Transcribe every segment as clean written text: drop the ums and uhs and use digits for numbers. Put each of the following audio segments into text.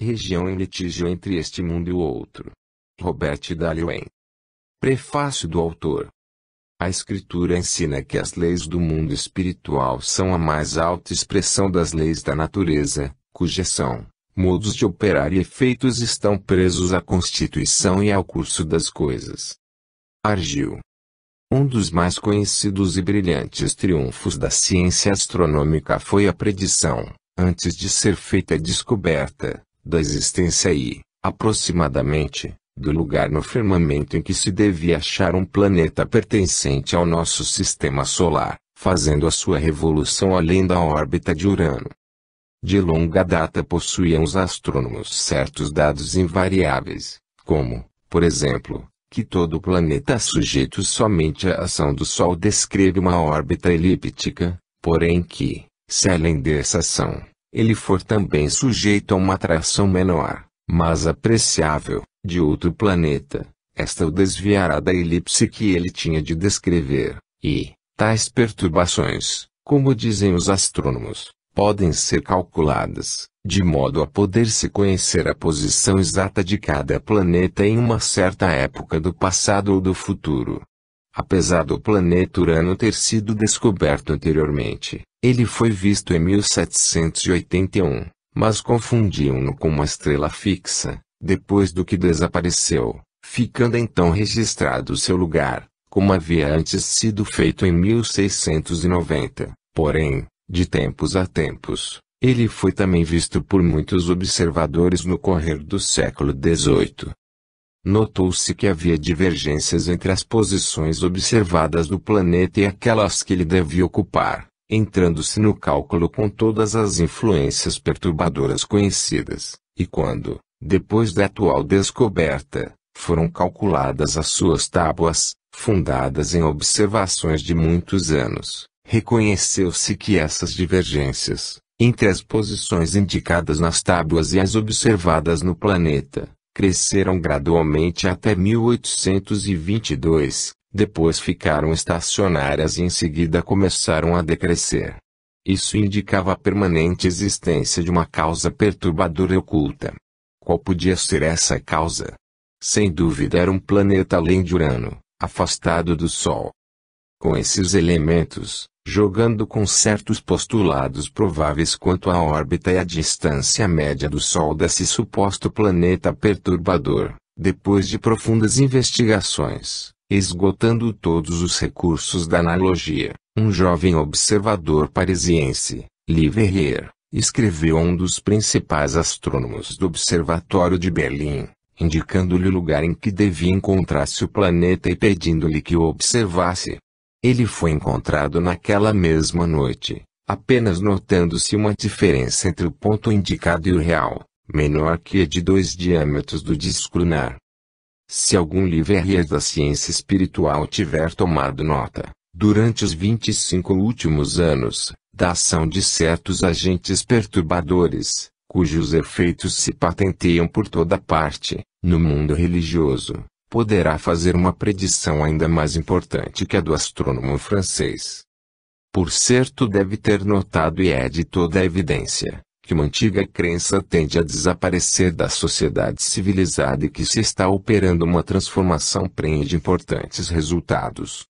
Região em litígio entre este mundo e o outro. Robert Dallewen. Prefácio do autor. A Escritura ensina que as leis do mundo espiritual são a mais alta expressão das leis da natureza, cuja ação, modos de operar e efeitos estão presos à constituição e ao curso das coisas. Argyll. Um dos mais conhecidos e brilhantes triunfos da ciência astronômica foi a predição, antes de ser feita a descoberta, da existência e, aproximadamente, do lugar no firmamento em que se devia achar um planeta pertencente ao nosso sistema solar, fazendo a sua revolução além da órbita de Urano. De longa data possuíam os astrônomos certos dados invariáveis, como, por exemplo, que todo planeta é sujeito somente à ação do Sol descreve uma órbita elíptica, porém que, se além dessa ação, ele for também sujeito a uma atração menor, mas apreciável, de outro planeta, esta o desviará da elipse que ele tinha de descrever, e, tais perturbações, como dizem os astrônomos, podem ser calculadas, de modo a poder-se conhecer a posição exata de cada planeta em uma certa época do passado ou do futuro. Apesar do planeta Urano ter sido descoberto anteriormente, ele foi visto em 1781, mas confundiam-no com uma estrela fixa, depois do que desapareceu, ficando então registrado seu lugar, como havia antes sido feito em 1690. Porém, de tempos a tempos, ele foi também visto por muitos observadores no correr do século XVIII. Notou-se que havia divergências entre as posições observadas do planeta e aquelas que ele devia ocupar, entrando-se no cálculo com todas as influências perturbadoras conhecidas, e quando, depois da atual descoberta, foram calculadas as suas tábuas, fundadas em observações de muitos anos, reconheceu-se que essas divergências, entre as posições indicadas nas tábuas e as observadas no planeta, cresceram gradualmente até 1822, depois ficaram estacionárias e em seguida começaram a decrescer. Isso indicava a permanente existência de uma causa perturbadora oculta. Qual podia ser essa causa? Sem dúvida era um planeta além de Urano, afastado do Sol. Com esses elementos, jogando com certos postulados prováveis quanto à órbita e à distância média do Sol desse suposto planeta perturbador, depois de profundas investigações, esgotando todos os recursos da analogia, um jovem observador parisiense, Leverrier, escreveu a um dos principais astrônomos do Observatório de Berlim, indicando-lhe o lugar em que devia encontrar-se o planeta e pedindo-lhe que o observasse. Ele foi encontrado naquela mesma noite, apenas notando-se uma diferença entre o ponto indicado e o real, menor que a de 2 diâmetros do disco lunar. Se algum Leverrier da ciência espiritual tiver tomado nota, durante os 25 últimos anos, da ação de certos agentes perturbadores, cujos efeitos se patenteiam por toda parte, no mundo religioso, poderá fazer uma predição ainda mais importante que a do astrônomo francês. Por certo deve ter notado e é de toda a evidência, que uma antiga crença tende a desaparecer da sociedade civilizada e que se está operando uma transformação prenhe de importantes resultados.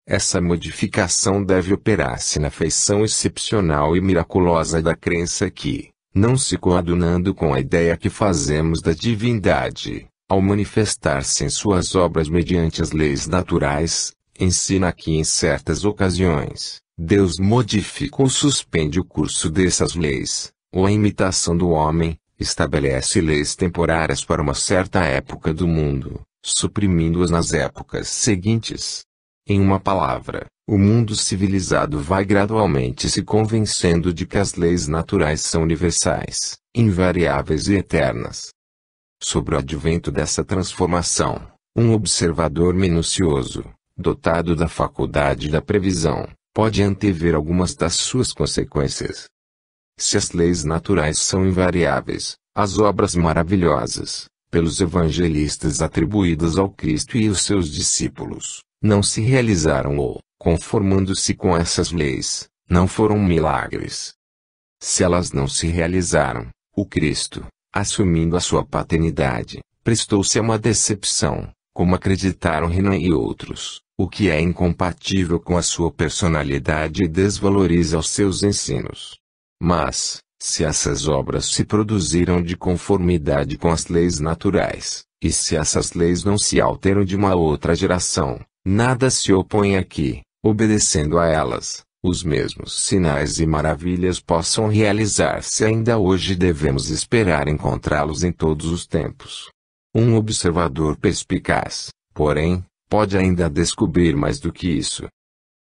Essa modificação deve operar-se na feição excepcional e miraculosa da crença que, não se coadunando com a ideia que fazemos da divindade, ao manifestar-se em suas obras mediante as leis naturais, ensina que em certas ocasiões, Deus modifica ou suspende o curso dessas leis, ou a imitação do homem, estabelece leis temporárias para uma certa época do mundo, suprimindo-as nas épocas seguintes. Em uma palavra, o mundo civilizado vai gradualmente se convencendo de que as leis naturais são universais, invariáveis e eternas. Sobre o advento dessa transformação, um observador minucioso, dotado da faculdade da previsão, pode antever algumas das suas consequências. Se as leis naturais são invariáveis, as obras maravilhosas, pelos evangelistas atribuídas ao Cristo e aos seus discípulos, não se realizaram ou, conformando-se com essas leis, não foram milagres. Se elas não se realizaram, o Cristo, assumindo a sua paternidade, prestou-se a uma decepção, como acreditaram Renan e outros, o que é incompatível com a sua personalidade e desvaloriza os seus ensinos. Mas, se essas obras se produziram de conformidade com as leis naturais, e se essas leis não se alteram de uma outra geração, nada se opõe a que, obedecendo a elas, os mesmos sinais e maravilhas possam realizar-se ainda hoje. Devemos esperar encontrá-los em todos os tempos. Um observador perspicaz, porém, pode ainda descobrir mais do que isso.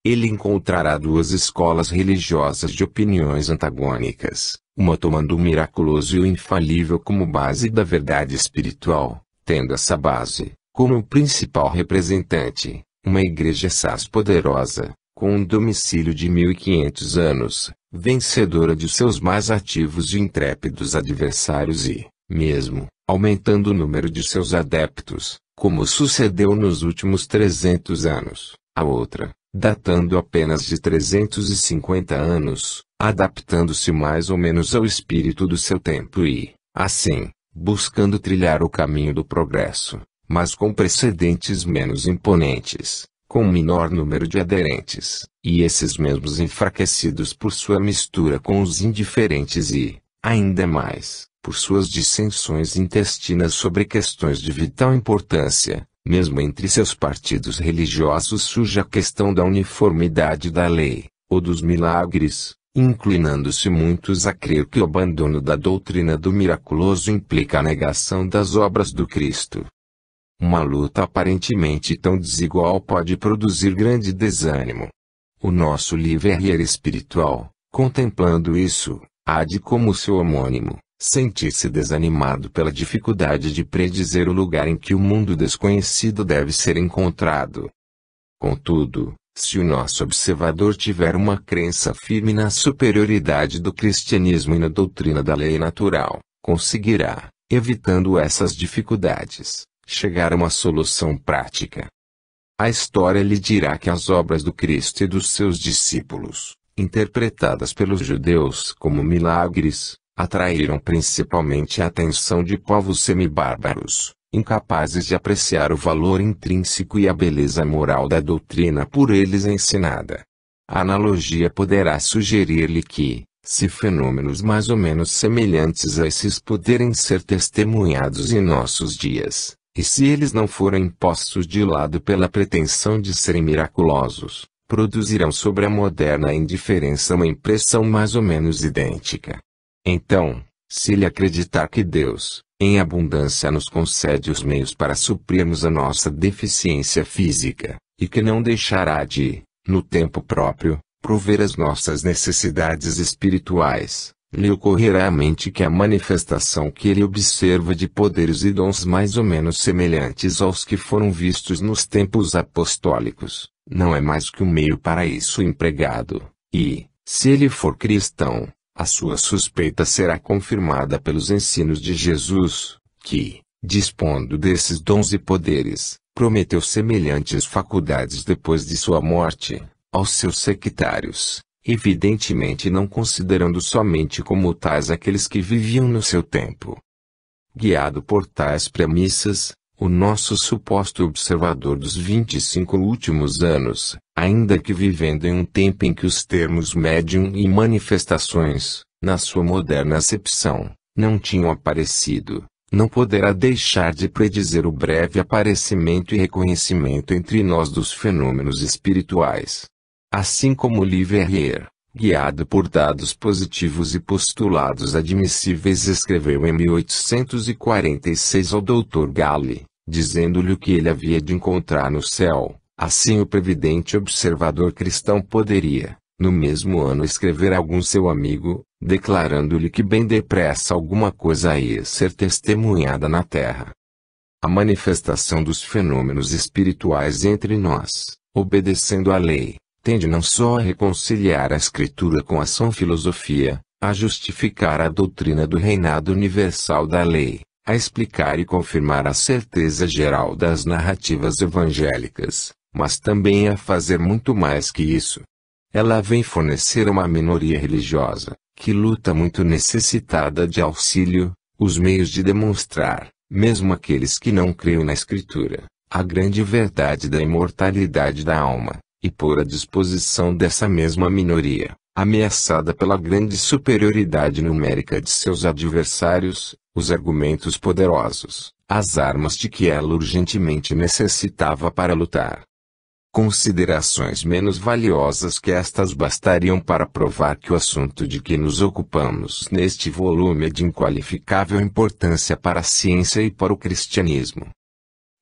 Ele encontrará duas escolas religiosas de opiniões antagônicas, uma tomando o miraculoso e o infalível como base da verdade espiritual, tendo essa base, como o principal representante, uma igreja assaz poderosa, com um domicílio de 1500 anos, vencedora de seus mais ativos e intrépidos adversários e, mesmo, aumentando o número de seus adeptos, como sucedeu nos últimos 300 anos. A outra, datando apenas de 350 anos, adaptando-se mais ou menos ao espírito do seu tempo e, assim, buscando trilhar o caminho do progresso, mas com precedentes menos imponentes, com um menor número de aderentes, e esses mesmos enfraquecidos por sua mistura com os indiferentes e, ainda mais, por suas dissensões intestinas sobre questões de vital importância. Mesmo entre seus partidos religiosos surge a questão da uniformidade da lei, ou dos milagres, inclinando-se muitos a crer que o abandono da doutrina do miraculoso implica a negação das obras do Cristo. Uma luta aparentemente tão desigual pode produzir grande desânimo. O nosso livre-arbítrio espiritual, contemplando isso, há de, como seu homônimo, sentir-se desanimado pela dificuldade de predizer o lugar em que o mundo desconhecido deve ser encontrado. Contudo, se o nosso observador tiver uma crença firme na superioridade do cristianismo e na doutrina da lei natural, conseguirá, evitando essas dificuldades, chegar a uma solução prática. A história lhe dirá que as obras do Cristo e dos seus discípulos, interpretadas pelos judeus como milagres, atraíram principalmente a atenção de povos semibárbaros, incapazes de apreciar o valor intrínseco e a beleza moral da doutrina por eles ensinada. A analogia poderá sugerir-lhe que, se fenômenos mais ou menos semelhantes a esses puderem ser testemunhados em nossos dias, e se eles não forem postos de lado pela pretensão de serem miraculosos, produzirão sobre a moderna indiferença uma impressão mais ou menos idêntica. Então, se ele acreditar que Deus, em abundância, nos concede os meios para suprirmos a nossa deficiência física, e que não deixará de, no tempo próprio, prover as nossas necessidades espirituais, lhe ocorrerá à mente que a manifestação que ele observa de poderes e dons mais ou menos semelhantes aos que foram vistos nos tempos apostólicos, não é mais que um meio para isso empregado, e, se ele for cristão, a sua suspeita será confirmada pelos ensinos de Jesus, que, dispondo desses dons e poderes, prometeu semelhantes faculdades depois de sua morte, aos seus sectários, evidentemente não considerando somente como tais aqueles que viviam no seu tempo. Guiado por tais premissas, o nosso suposto observador dos 25 últimos anos, ainda que vivendo em um tempo em que os termos médium e manifestações, na sua moderna acepção, não tinham aparecido, não poderá deixar de predizer o breve aparecimento e reconhecimento entre nós dos fenômenos espirituais. Assim como Livre-Arier, guiado por dados positivos e postulados admissíveis, escreveu em 1846 ao Dr. Gale, dizendo-lhe o que ele havia de encontrar no céu, assim o previdente observador cristão poderia, no mesmo ano, escrever a algum seu amigo, declarando-lhe que bem depressa alguma coisa ia ser testemunhada na terra. A manifestação dos fenômenos espirituais entre nós, obedecendo à lei, tende não só a reconciliar a Escritura com a sã filosofia, a justificar a doutrina do reinado universal da lei, a explicar e confirmar a certeza geral das narrativas evangélicas, mas também a fazer muito mais que isso. Ela vem fornecer a uma minoria religiosa, que luta muito necessitada de auxílio, os meios de demonstrar, mesmo aqueles que não creem na Escritura, a grande verdade da imortalidade da alma, e pôr à disposição dessa mesma minoria, ameaçada pela grande superioridade numérica de seus adversários, os argumentos poderosos, as armas de que ela urgentemente necessitava para lutar. Considerações menos valiosas que estas bastariam para provar que o assunto de que nos ocupamos neste volume é de inqualificável importância para a ciência e para o cristianismo.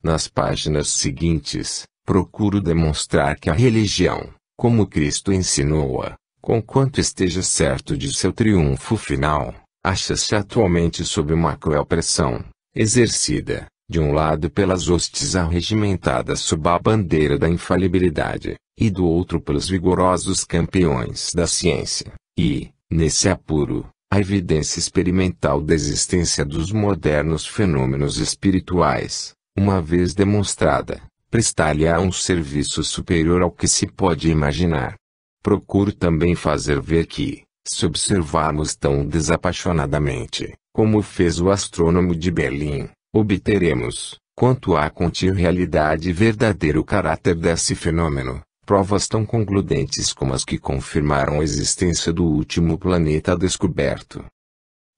Nas páginas seguintes, procuro demonstrar que a religião, como Cristo ensinou-a, conquanto esteja certo de seu triunfo final, acha-se atualmente sob uma cruel pressão, exercida, de um lado pelas hostes arregimentadas sob a bandeira da infalibilidade, e do outro pelos vigorosos campeões da ciência, e, nesse apuro, a evidência experimental da existência dos modernos fenômenos espirituais, uma vez demonstrada, prestar-lhe-á um serviço superior ao que se pode imaginar. Procuro também fazer ver que, se observarmos tão desapaixonadamente, como fez o astrônomo de Berlim, obteremos, quanto à contínua realidade e verdadeiro caráter desse fenômeno, provas tão concludentes como as que confirmaram a existência do último planeta descoberto.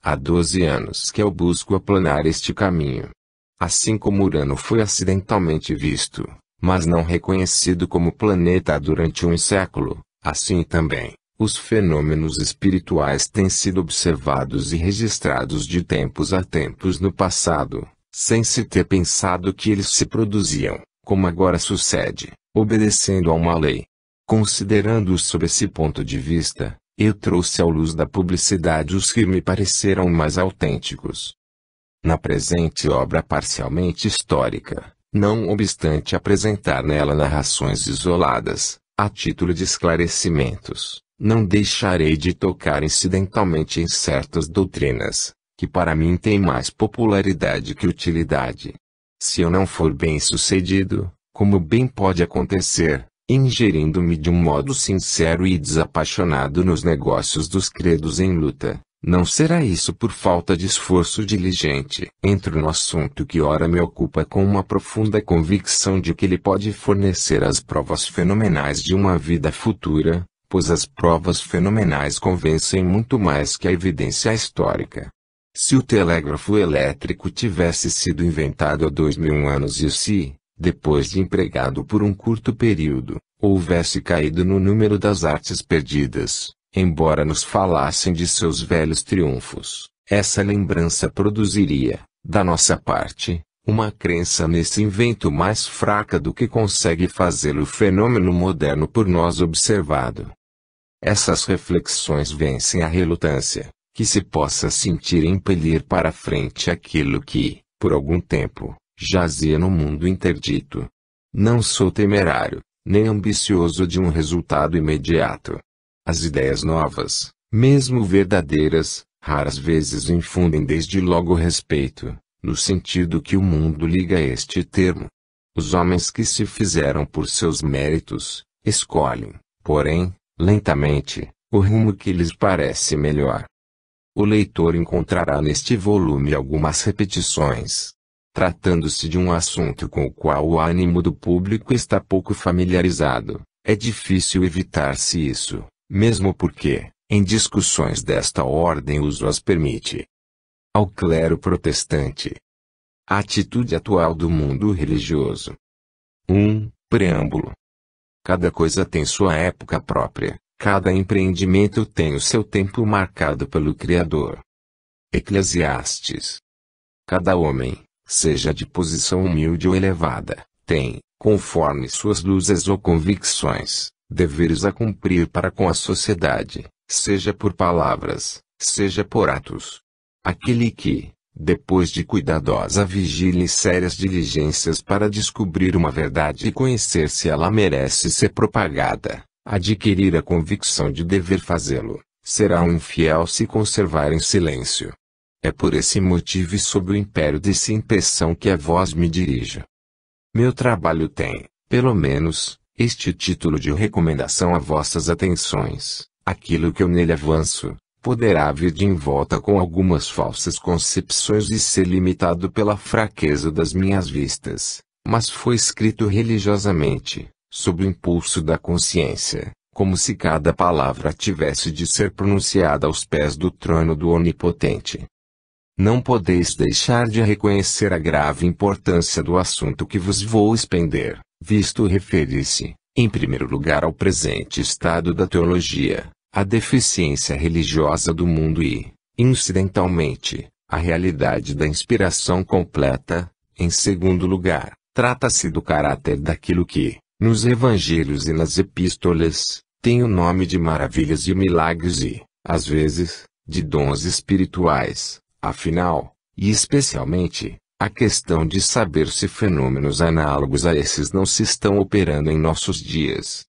Há 12 anos que eu busco aplanar este caminho. Assim como Urano foi acidentalmente visto, mas não reconhecido como planeta durante um século, assim também, os fenômenos espirituais têm sido observados e registrados de tempos a tempos no passado, sem se ter pensado que eles se produziam, como agora sucede, obedecendo a uma lei. Considerando-os sob esse ponto de vista, eu trouxe à luz da publicidade os que me pareceram mais autênticos. Na presente obra parcialmente histórica, não obstante apresentar nela narrações isoladas, a título de esclarecimentos, não deixarei de tocar incidentalmente em certas doutrinas, que para mim têm mais popularidade que utilidade. Se eu não for bem-sucedido, como bem pode acontecer, ingerindo-me de um modo sincero e desapaixonado nos negócios dos credos em luta, não será isso por falta de esforço diligente. Entro no assunto que ora me ocupa com uma profunda convicção de que ele pode fornecer as provas fenomenais de uma vida futura, pois as provas fenomenais convencem muito mais que a evidência histórica. Se o telégrafo elétrico tivesse sido inventado há 2000 anos e se, depois de empregado por um curto período, houvesse caído no número das artes perdidas, embora nos falassem de seus velhos triunfos, essa lembrança produziria, da nossa parte, uma crença nesse invento mais fraca do que consegue fazê-lo o fenômeno moderno por nós observado. Essas reflexões vencem a relutância que se possa sentir impelir para frente aquilo que, por algum tempo, jazia no mundo interdito. Não sou temerário, nem ambicioso de um resultado imediato. As ideias novas, mesmo verdadeiras, raras vezes infundem desde logo respeito, no sentido que o mundo liga a este termo. Os homens que se fizeram por seus méritos, escolhem, porém, lentamente, o rumo que lhes parece melhor. O leitor encontrará neste volume algumas repetições. Tratando-se de um assunto com o qual o ânimo do público está pouco familiarizado, é difícil evitar-se isso, mesmo porque, em discussões desta ordem, o uso as permite. Ao clero protestante. A atitude atual do mundo religioso. 1. Preâmbulo. Cada coisa tem sua época própria. Cada empreendimento tem o seu tempo marcado pelo Criador. Eclesiastes. Cada homem, seja de posição humilde ou elevada, tem, conforme suas luzes ou convicções, deveres a cumprir para com a sociedade, seja por palavras, seja por atos. Aquele que, depois de cuidadosa vigília e sérias diligências para descobrir uma verdade e conhecer se ela merece ser propagada, adquirir a convicção de dever fazê-lo, será um infiel se conservar em silêncio. É por esse motivo e sob o império dessa impressão que a vós me dirijo. Meu trabalho tem, pelo menos, este título de recomendação a vossas atenções. Aquilo que eu nele avanço, poderá vir de envolta com algumas falsas concepções e ser limitado pela fraqueza das minhas vistas, mas foi escrito religiosamente, sob o impulso da consciência, como se cada palavra tivesse de ser pronunciada aos pés do trono do Onipotente. Não podeis deixar de reconhecer a grave importância do assunto que vos vou expender, visto referir-se, em primeiro lugar ao presente estado da teologia, a deficiência religiosa do mundo e, incidentalmente, a realidade da inspiração completa. Em segundo lugar, trata-se do caráter daquilo que, nos evangelhos e nas epístolas, tem o nome de maravilhas e milagres e, às vezes, de dons espirituais. Afinal, e especialmente, a questão de saber se fenômenos análogos a esses não se estão operando em nossos dias.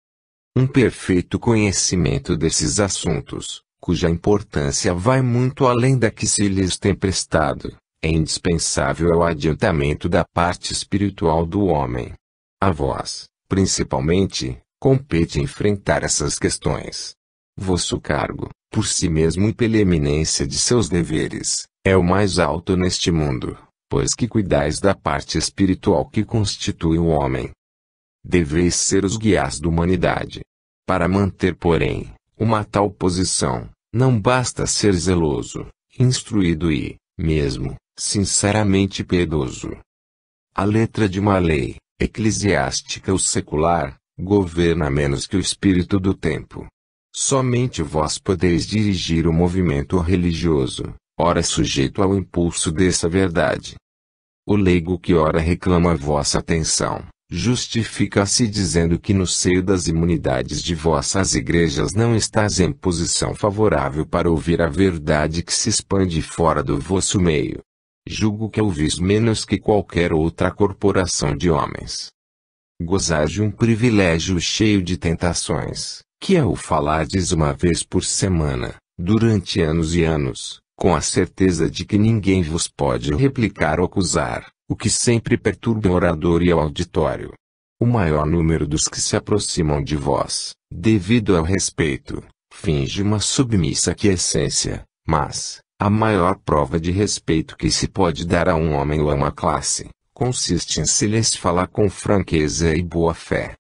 Um perfeito conhecimento desses assuntos, cuja importância vai muito além da que se lhes tem prestado, é indispensável ao adiantamento da parte espiritual do homem. A vós, principalmente, compete enfrentar essas questões. Vosso cargo, por si mesmo e pela eminência de seus deveres, é o mais alto neste mundo, pois que cuidais da parte espiritual que constitui o homem. Deveis ser os guias da humanidade. Para manter, porém, uma tal posição, não basta ser zeloso, instruído e, mesmo, sinceramente piedoso. A letra de uma lei, eclesiástica ou secular, governa menos que o espírito do tempo. Somente vós podeis dirigir o movimento religioso, ora sujeito ao impulso dessa verdade. O leigo que ora reclama vossa atenção, justifica-se dizendo que no seio das imunidades de vossas igrejas não estás em posição favorável para ouvir a verdade que se expande fora do vosso meio. Julgo que ouvis menos que qualquer outra corporação de homens. Gozais de um privilégio cheio de tentações, que é o falardes uma vez por semana, durante anos e anos, com a certeza de que ninguém vos pode replicar ou acusar, o que sempre perturba o orador e o auditório. O maior número dos que se aproximam de vós, devido ao respeito, finge uma submissa quiescência, mas, a maior prova de respeito que se pode dar a um homem ou a uma classe, consiste em se lhes falar com franqueza e boa fé.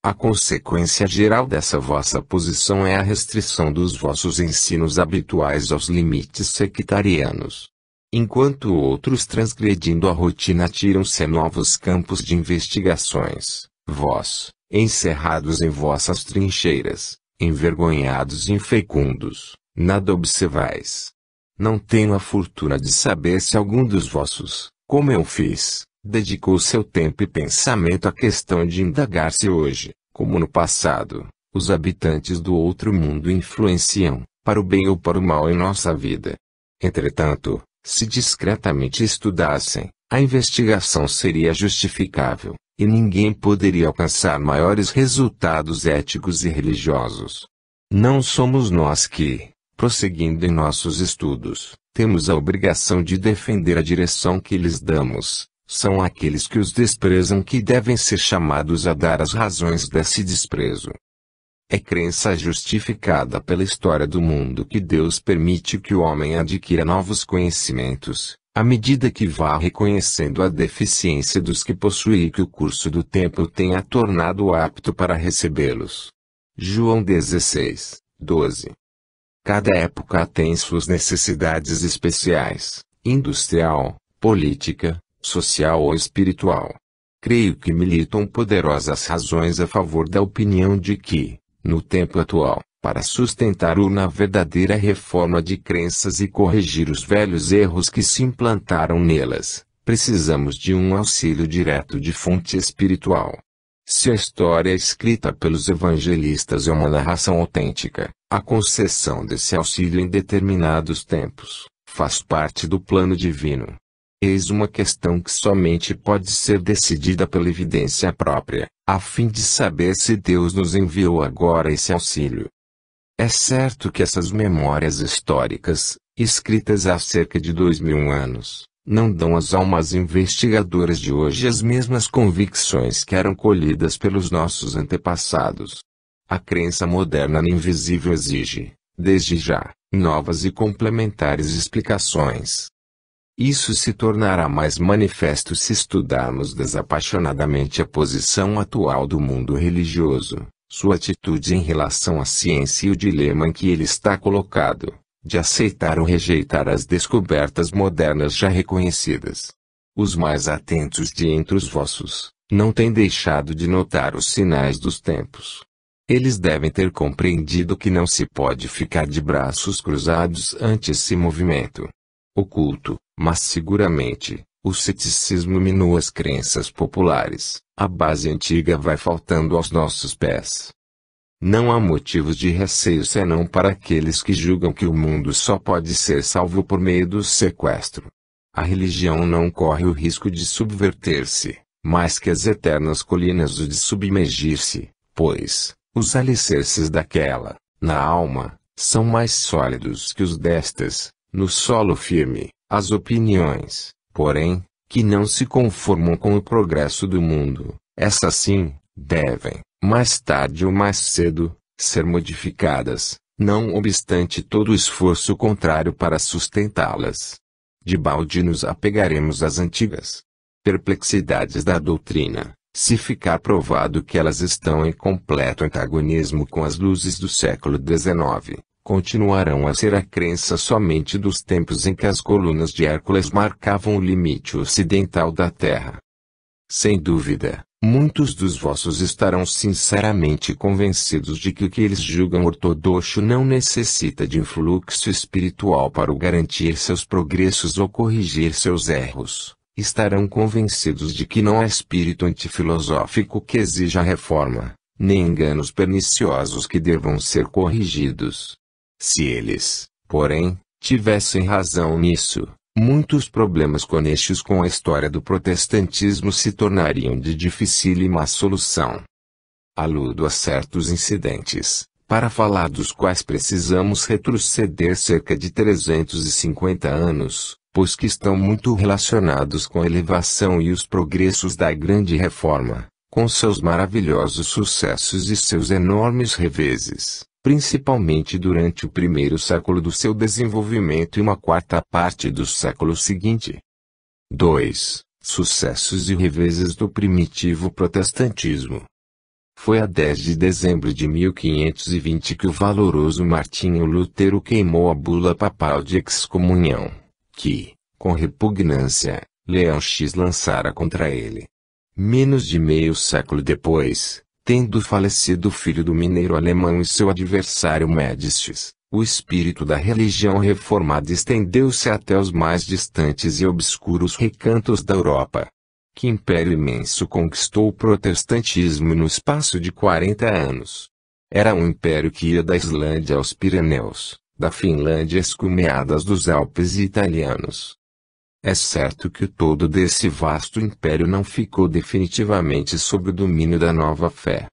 A consequência geral dessa vossa posição é a restrição dos vossos ensinos habituais aos limites sectarianos. Enquanto outros, transgredindo a rotina, tiram-se a novos campos de investigações, vós, encerrados em vossas trincheiras, envergonhados e infecundos, nada observais. Não tenho a fortuna de saber se algum dos vossos, como eu fiz, dedicou seu tempo e pensamento à questão de indagar se hoje, como no passado, os habitantes do outro mundo influenciam, para o bem ou para o mal em nossa vida. Entretanto, se discretamente estudassem, a investigação seria justificável, e ninguém poderia alcançar maiores resultados éticos e religiosos. Não somos nós que, prosseguindo em nossos estudos, temos a obrigação de defender a direção que lhes damos. São aqueles que os desprezam que devem ser chamados a dar as razões desse desprezo. É crença justificada pela história do mundo que Deus permite que o homem adquira novos conhecimentos, à medida que vá reconhecendo a deficiência dos que possui e que o curso do tempo tenha tornado apto para recebê-los. João 16, 12. Cada época tem suas necessidades especiais, industrial, política, social ou espiritual. Creio que militam poderosas razões a favor da opinião de que, no tempo atual, para sustentar uma verdadeira reforma de crenças e corrigir os velhos erros que se implantaram nelas, precisamos de um auxílio direto de fonte espiritual. Se a história escrita pelos evangelistas é uma narração autêntica, a concessão desse auxílio em determinados tempos, faz parte do plano divino. Eis uma questão que somente pode ser decidida pela evidência própria, a fim de saber se Deus nos enviou agora esse auxílio. É certo que essas memórias históricas, escritas há cerca de 2000 anos, não dão às almas investigadoras de hoje as mesmas convicções que eram colhidas pelos nossos antepassados. A crença moderna no invisível exige, desde já, novas e complementares explicações. Isso se tornará mais manifesto se estudarmos desapaixonadamente a posição atual do mundo religioso, sua atitude em relação à ciência e o dilema em que ele está colocado, de aceitar ou rejeitar as descobertas modernas já reconhecidas. Os mais atentos de entre os vossos, não têm deixado de notar os sinais dos tempos. Eles devem ter compreendido que não se pode ficar de braços cruzados ante esse movimento oculto, mas seguramente, o ceticismo minua as crenças populares, a base antiga vai faltando aos nossos pés. Não há motivos de receio senão para aqueles que julgam que o mundo só pode ser salvo por meio do sequestro. A religião não corre o risco de subverter-se, mais que as eternas colinas o de submergir-se, pois, os alicerces daquela, na alma, são mais sólidos que os destas, no solo firme. As opiniões, porém, que não se conformam com o progresso do mundo, essas sim, devem, mais tarde ou mais cedo, ser modificadas, não obstante todo o esforço contrário para sustentá-las. Debalde nos apegaremos às antigas perplexidades da doutrina, se ficar provado que elas estão em completo antagonismo com as luzes do século XIX. Continuarão a ser a crença somente dos tempos em que as colunas de Hércules marcavam o limite ocidental da Terra. Sem dúvida, muitos dos vossos estarão sinceramente convencidos de que o que eles julgam ortodoxo não necessita de influxo espiritual para o garantir seus progressos ou corrigir seus erros. Estarão convencidos de que não há espírito antifilosófico que exija reforma, nem enganos perniciosos que devam ser corrigidos. Se eles, porém, tivessem razão nisso, muitos problemas conexos com a história do protestantismo se tornariam de dificílima solução. Aludo a certos incidentes, para falar dos quais precisamos retroceder cerca de 350 anos, pois que estão muito relacionados com a elevação e os progressos da Grande Reforma, com seus maravilhosos sucessos e seus enormes reveses. Principalmente durante o primeiro século do seu desenvolvimento e uma quarta parte do século seguinte. 2. Sucessos e reveses do primitivo protestantismo. Foi a 10 de dezembro de 1520 que o valoroso Martinho Lutero queimou a bula papal de excomunhão, que, com repugnância, Leão X lançara contra ele. Menos de meio século depois, tendo falecido o filho do mineiro alemão e seu adversário Médicis, o espírito da religião reformada estendeu-se até os mais distantes e obscuros recantos da Europa. Que império imenso conquistou o protestantismo no espaço de 40 anos? Era um império que ia da Islândia aos Pirineus, da Finlândia às cumeadas dos Alpes italianos. É certo que o todo desse vasto império não ficou definitivamente sob o domínio da nova fé.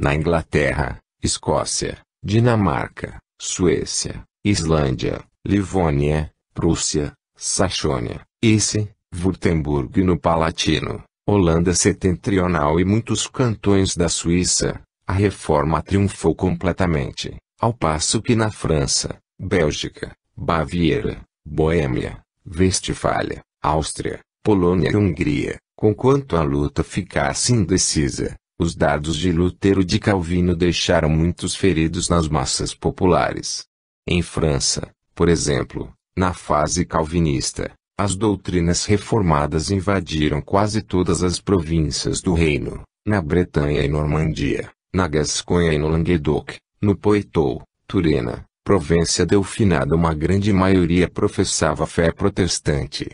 Na Inglaterra, Escócia, Dinamarca, Suécia, Islândia, Livônia, Prússia, Saxônia, Hesse, Würtemberg no Palatino, Holanda Setentrional e muitos cantões da Suíça, a reforma triunfou completamente, ao passo que na França, Bélgica, Baviera, Boêmia, Westfália, Áustria, Polônia e Hungria, conquanto a luta ficasse indecisa, os dardos de Lutero e de Calvino deixaram muitos feridos nas massas populares. Em França, por exemplo, na fase calvinista, as doutrinas reformadas invadiram quase todas as províncias do reino, na Bretanha e Normandia, na Gasconha e no Languedoc, no Poitou, Turena, Província Delfinada. Uma grande maioria professava fé protestante.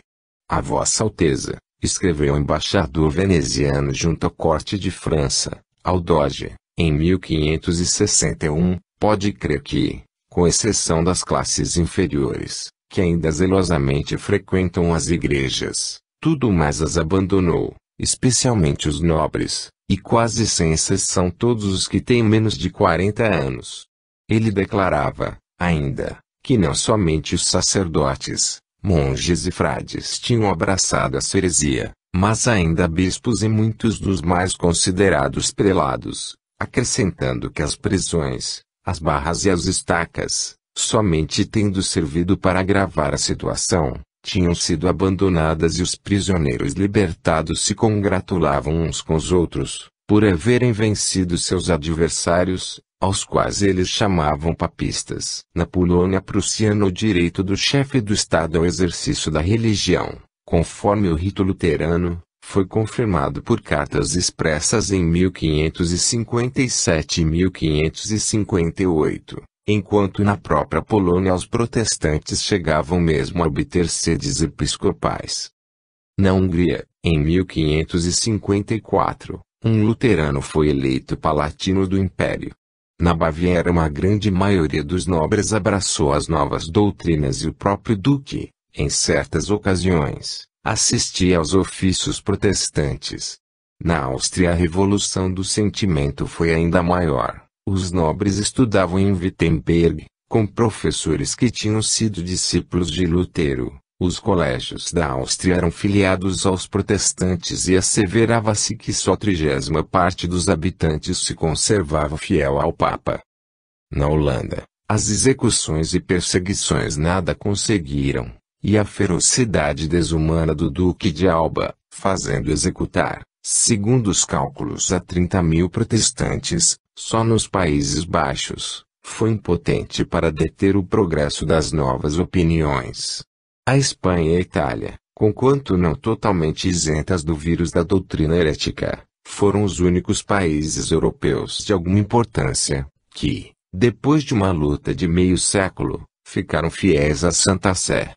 A Vossa Alteza, escreveu o embaixador veneziano junto à corte de França, ao doge, em 1561, pode crer que, com exceção das classes inferiores, que ainda zelosamente frequentam as igrejas, tudo mais as abandonou, especialmente os nobres, e quase sem exceção todos os que têm menos de 40 anos. Ele declarava, ainda, que não somente os sacerdotes, monges e frades tinham abraçado a heresia, mas ainda bispos e muitos dos mais considerados prelados, acrescentando que as prisões, as barras e as estacas, somente tendo servido para agravar a situação, tinham sido abandonadas e os prisioneiros libertados se congratulavam uns com os outros, por haverem vencido seus adversários, aos quais eles chamavam papistas. Na Polônia prussiana o direito do chefe do Estado ao exercício da religião, conforme o rito luterano, foi confirmado por cartas expressas em 1557 e 1558. Enquanto na própria Polônia os protestantes chegavam mesmo a obter sedes episcopais. Na Hungria, em 1554, um luterano foi eleito palatino do Império. Na Baviera uma grande maioria dos nobres abraçou as novas doutrinas e o próprio duque, em certas ocasiões, assistia aos ofícios protestantes. Na Áustria a revolução do sentimento foi ainda maior. Os nobres estudavam em Wittenberg, com professores que tinham sido discípulos de Lutero. Os colégios da Áustria eram filiados aos protestantes e asseverava-se que só 30ª parte dos habitantes se conservava fiel ao Papa. Na Holanda, as execuções e perseguições nada conseguiram, e a ferocidade desumana do Duque de Alba, fazendo executar, segundo os cálculos a 30.000 protestantes, só nos Países Baixos, foi impotente para deter o progresso das novas opiniões. A Espanha e a Itália, conquanto não totalmente isentas do vírus da doutrina herética, foram os únicos países europeus de alguma importância, que, depois de uma luta de meio século, ficaram fiéis à Santa Sé.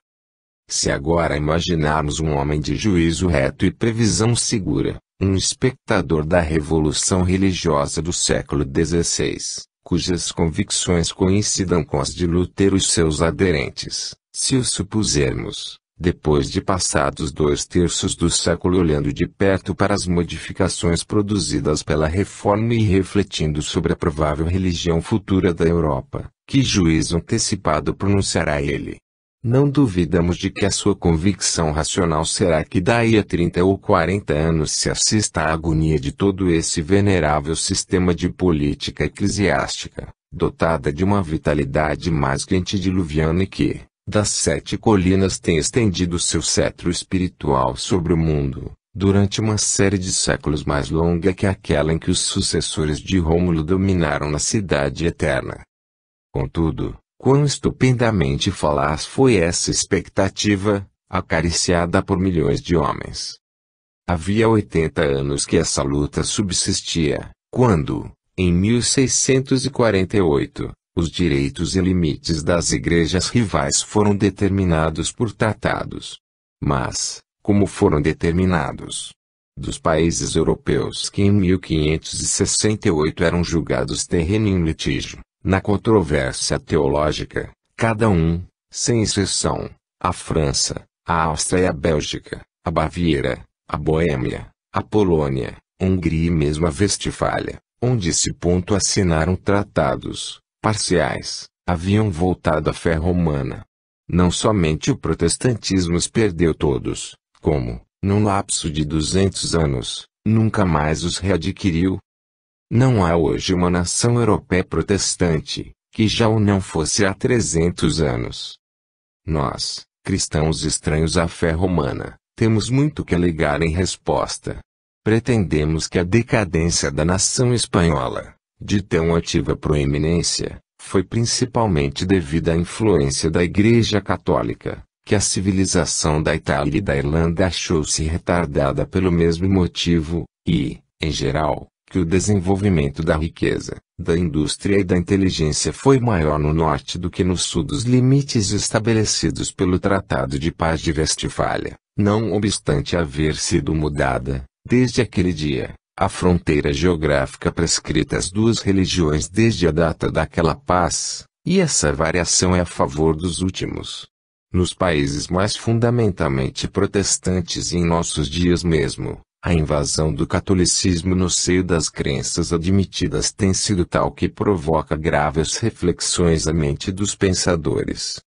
Se agora imaginarmos um homem de juízo reto e previsão segura, um espectador da revolução religiosa do século XVI, cujas convicções coincidam com as de Lutero e seus aderentes, se o supusermos, depois de passados 2/3 do século olhando de perto para as modificações produzidas pela Reforma e refletindo sobre a provável religião futura da Europa, que juízo antecipado pronunciará ele? Não duvidamos de que a sua convicção racional será que daí a 30 ou 40 anos se assista à agonia de todo esse venerável sistema de política eclesiástica, dotada de uma vitalidade mais que antediluviana e que, das 7 colinas tem estendido seu cetro espiritual sobre o mundo, durante uma série de séculos mais longa que aquela em que os sucessores de Rômulo dominaram na Cidade Eterna. Contudo, quão estupendamente falaz foi essa expectativa, acariciada por milhões de homens. Havia 80 anos que essa luta subsistia, quando, em 1648, os direitos e limites das igrejas rivais foram determinados por tratados. Mas, como foram determinados? Dos países europeus que em 1568 eram julgados terreno em litígio, na controvérsia teológica, cada um, sem exceção, a França, a Áustria e a Bélgica, a Baviera, a Boêmia, a Polônia, a Hungria e mesmo a Westfália, onde se assinaram tratados parciais, haviam voltado à fé romana. Não somente o protestantismo os perdeu todos, como, num lapso de 200 anos, nunca mais os readquiriu. Não há hoje uma nação europeia protestante, que já o não fosse há 300 anos. Nós, cristãos estranhos à fé romana, temos muito que alegar em resposta. Pretendemos que a decadência da nação espanhola, de tão ativa proeminência, foi principalmente devida à influência da Igreja Católica, que a civilização da Itália e da Irlanda achou-se retardada pelo mesmo motivo, e, em geral, que o desenvolvimento da riqueza, da indústria e da inteligência foi maior no norte do que no sul dos limites estabelecidos pelo Tratado de Paz de Westfália, não obstante haver sido mudada, desde aquele dia, a fronteira geográfica prescrita às duas religiões desde a data daquela paz, e essa variação é a favor dos últimos. Nos países mais fundamentalmente protestantes e em nossos dias mesmo, a invasão do catolicismo no seio das crenças admitidas tem sido tal que provoca graves reflexões à mente dos pensadores.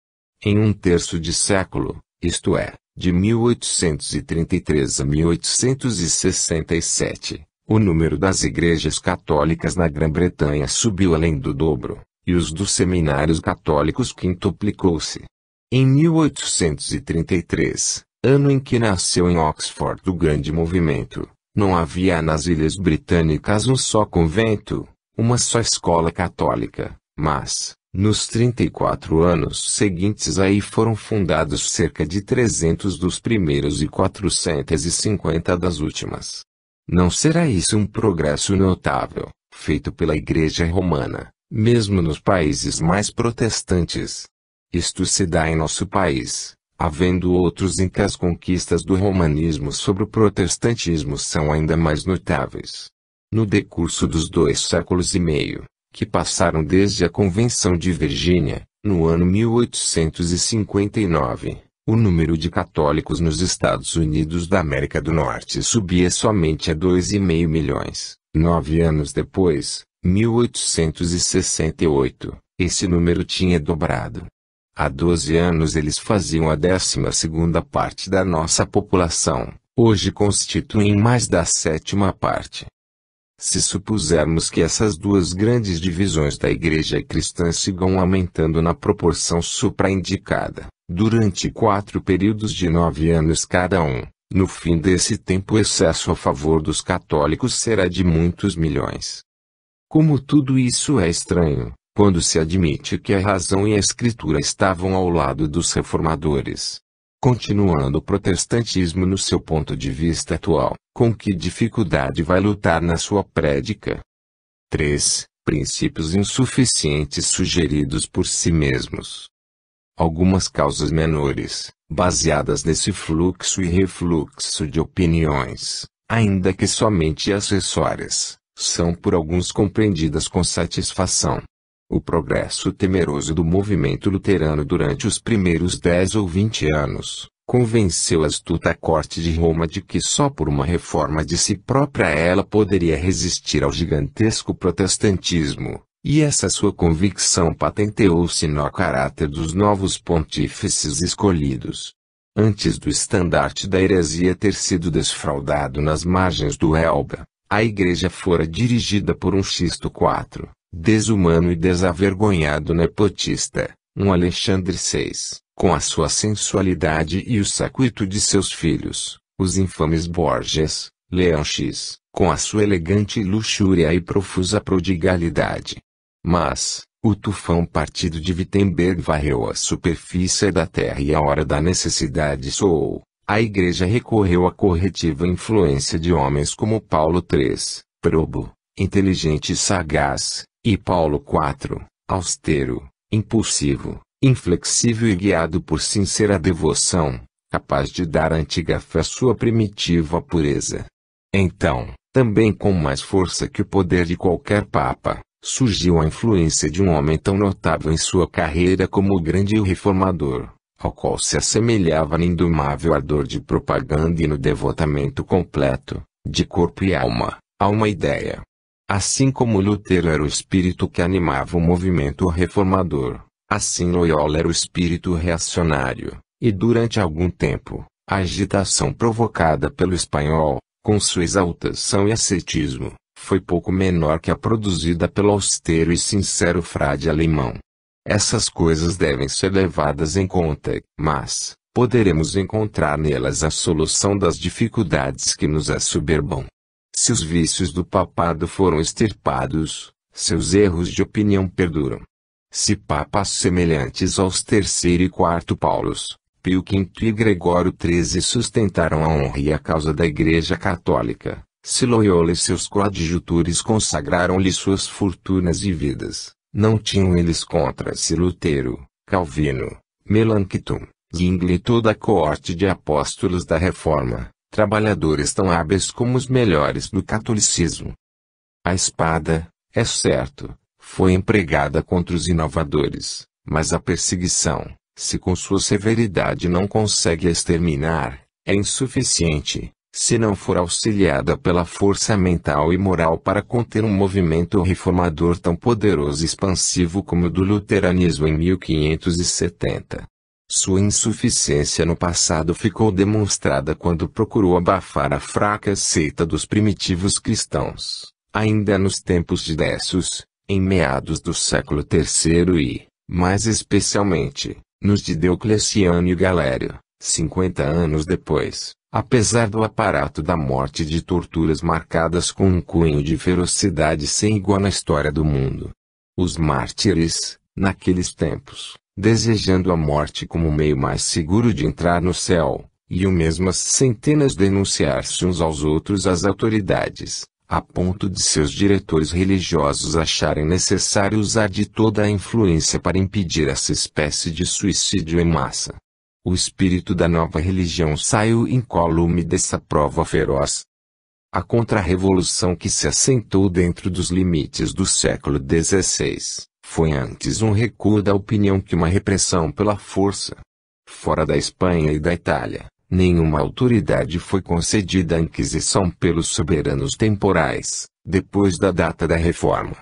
Em 1/3 de século, isto é, de 1833 a 1867, o número das igrejas católicas na Grã-Bretanha subiu além do dobro, e os dos seminários católicos quintuplicou-se. Em 1833, ano em que nasceu em Oxford o grande movimento, não havia nas Ilhas Britânicas um só convento, uma só escola católica, mas, nos 34 anos seguintes aí foram fundados cerca de 300 dos primeiros e 450 das últimas. Não será isso um progresso notável, feito pela Igreja Romana, mesmo nos países mais protestantes? Isto se dá em nosso país, havendo outros em que as conquistas do romanismo sobre o protestantismo são ainda mais notáveis. No decurso dos 2 séculos e meio, que passaram desde a Convenção de Virgínia, no ano 1859, o número de católicos nos Estados Unidos da América do Norte subia somente a 2,5 milhões. 9 anos depois, 1868, esse número tinha dobrado. Há 12 anos eles faziam a 12ª parte da nossa população, hoje constituem mais da 7ª parte. Se supusermos que essas duas grandes divisões da Igreja cristã sigam aumentando na proporção supraindicada, durante 4 períodos de 9 anos cada um, no fim desse tempo o excesso a favor dos católicos será de muitos milhões. Como tudo isso é estranho, quando se admite que a razão e a Escritura estavam ao lado dos reformadores. Continuando o protestantismo no seu ponto de vista atual, com que dificuldade vai lutar na sua prédica? 3. Princípios insuficientes sugeridos por si mesmos. Algumas causas menores, baseadas nesse fluxo e refluxo de opiniões, ainda que somente acessórias, são por alguns compreendidas com satisfação. O progresso temeroso do movimento luterano durante os primeiros 10 ou 20 anos, convenceu a astuta corte de Roma de que só por uma reforma de si própria ela poderia resistir ao gigantesco protestantismo, e essa sua convicção patenteou-se no caráter dos novos pontífices escolhidos. Antes do estandarte da heresia ter sido desfraldado nas margens do Elba, a igreja fora dirigida por um Xisto IV, desumano e desavergonhado nepotista, um Alexandre VI, com a sua sensualidade e o séquito de seus filhos, os infames Borgias, Leão X, com a sua elegante luxúria e profusa prodigalidade. Mas, o tufão partido de Wittenberg varreu a superfície da terra e a hora da necessidade soou. A igreja recorreu à corretiva influência de homens como Paulo III, probo, inteligente e sagaz, e Paulo IV, austero, impulsivo, inflexível e guiado por sincera devoção, capaz de dar à antiga fé sua primitiva pureza. Então, também com mais força que o poder de qualquer papa, surgiu a influência de um homem tão notável em sua carreira como o grande reformador, ao qual se assemelhava no indomável ardor de propaganda e no devotamento completo, de corpo e alma, a uma ideia. Assim como Lutero era o espírito que animava o movimento reformador, assim Loyola era o espírito reacionário, e durante algum tempo, a agitação provocada pelo espanhol, com sua exaltação e ascetismo, foi pouco menor que a produzida pelo austero e sincero frade alemão. Essas coisas devem ser levadas em conta, mas poderemos encontrar nelas a solução das dificuldades que nos assoberbam. Se os vícios do papado foram extirpados, seus erros de opinião perduram. Se papas semelhantes aos terceiro e quarto Paulos, Pio V e Gregório XIII sustentaram a honra e a causa da Igreja Católica, se Loyola e seus coadjutores consagraram-lhe suas fortunas e vidas, não tinham eles contra si Lutero, Calvino, Melanchthon, Zwingli e toda a coorte de apóstolos da Reforma, trabalhadores tão hábeis como os melhores do catolicismo. A espada, é certo, foi empregada contra os inovadores, mas a perseguição, se com sua severidade não consegue exterminar, é insuficiente, se não for auxiliada pela força mental e moral para conter um movimento reformador tão poderoso e expansivo como o do luteranismo em 1570. Sua insuficiência no passado ficou demonstrada quando procurou abafar a fraca seita dos primitivos cristãos, ainda nos tempos de Décius, Em meados do século III e, mais especialmente, nos de Diocleciano e Galério, 50 anos depois, apesar do aparato da morte e de torturas marcadas com um cunho de ferocidade sem igual na história do mundo. Os mártires, naqueles tempos, desejando a morte como o meio mais seguro de entrar no céu, iam mesmo as centenas denunciar-se uns aos outros às autoridades, a ponto de seus diretores religiosos acharem necessário usar de toda a influência para impedir essa espécie de suicídio em massa. O espírito da nova religião saiu incólume dessa prova feroz. A contra-revolução que se assentou dentro dos limites do século XVI, foi antes um recuo da opinião que uma repressão pela força. Fora da Espanha e da Itália, nenhuma autoridade foi concedida à Inquisição pelos soberanos temporais, depois da data da Reforma.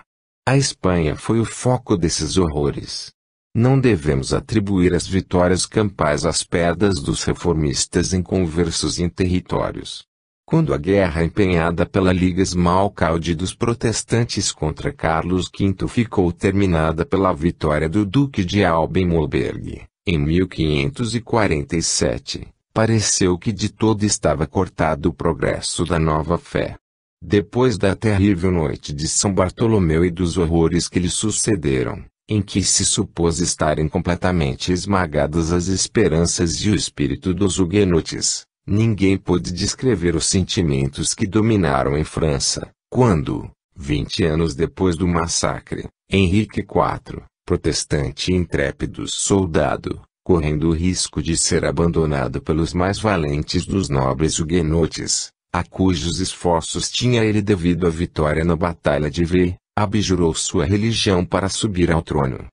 A Espanha foi o foco desses horrores. Não devemos atribuir as vitórias campais às perdas dos reformistas em conversos em territórios. Quando a guerra empenhada pela Liga Esmalcalde dos protestantes contra Carlos V ficou terminada pela vitória do Duque de Alba em Mollberg, em 1547, pareceu que de todo estava cortado o progresso da nova fé. Depois da terrível noite de São Bartolomeu e dos horrores que lhe sucederam, em que se supôs estarem completamente esmagadas as esperanças e o espírito dos huguenotes, ninguém pôde descrever os sentimentos que dominaram em França, quando, 20 anos depois do massacre, Henrique IV, protestante e intrépido soldado, correndo o risco de ser abandonado pelos mais valentes dos nobres huguenotes, a cujos esforços tinha ele devido a vitória na Batalha de V, abjurou sua religião para subir ao trono.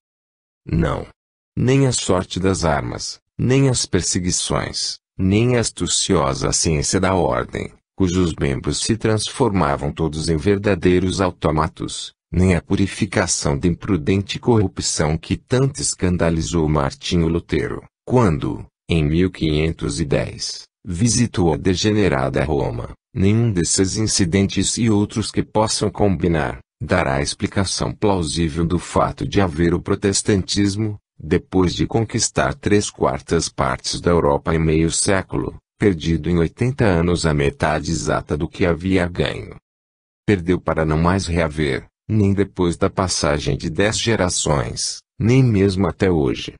Não. Nem a sorte das armas, nem as perseguições, nem a astuciosa ciência da ordem, cujos membros se transformavam todos em verdadeiros autômatos, nem a purificação da imprudente corrupção que tanto escandalizou Martinho Lutero, quando, em 1510, visitou a degenerada Roma, nenhum desses incidentes e outros que possam combinar, dará explicação plausível do fato de haver o protestantismo, depois de conquistar 3/4 partes da Europa em meio século, perdido em 80 anos a metade exata do que havia ganho. Perdeu para não mais reaver, nem depois da passagem de 10 gerações, nem mesmo até hoje.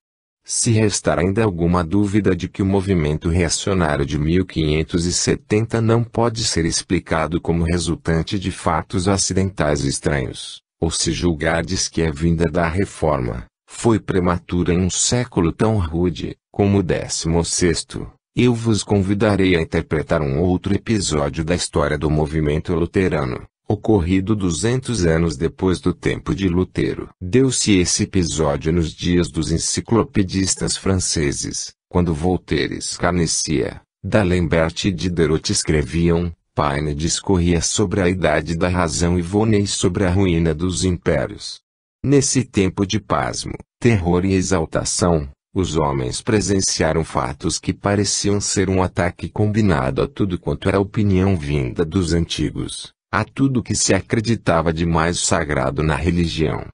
Se restar ainda alguma dúvida de que o movimento reacionário de 1570 não pode ser explicado como resultante de fatos acidentais estranhos, ou se julgardes que a vinda da Reforma foi prematura em um século tão rude, como o 16º, eu vos convidarei a interpretar um outro episódio da história do movimento luterano, ocorrido 200 anos depois do tempo de Lutero. Deu-se esse episódio nos dias dos enciclopedistas franceses, quando Voltaire escarnecia, D'Alembert e Diderot escreviam, Paine discorria sobre a idade da razão e Volney sobre a ruína dos impérios. Nesse tempo de pasmo, terror e exaltação, os homens presenciaram fatos que pareciam ser um ataque combinado a tudo quanto era opinião vinda dos antigos, a tudo que se acreditava de mais sagrado na religião.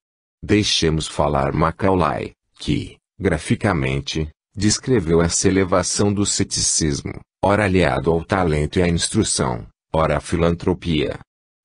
Deixemos falar Macaulay, que, graficamente, descreveu essa elevação do ceticismo, ora aliado ao talento e à instrução, ora à filantropia.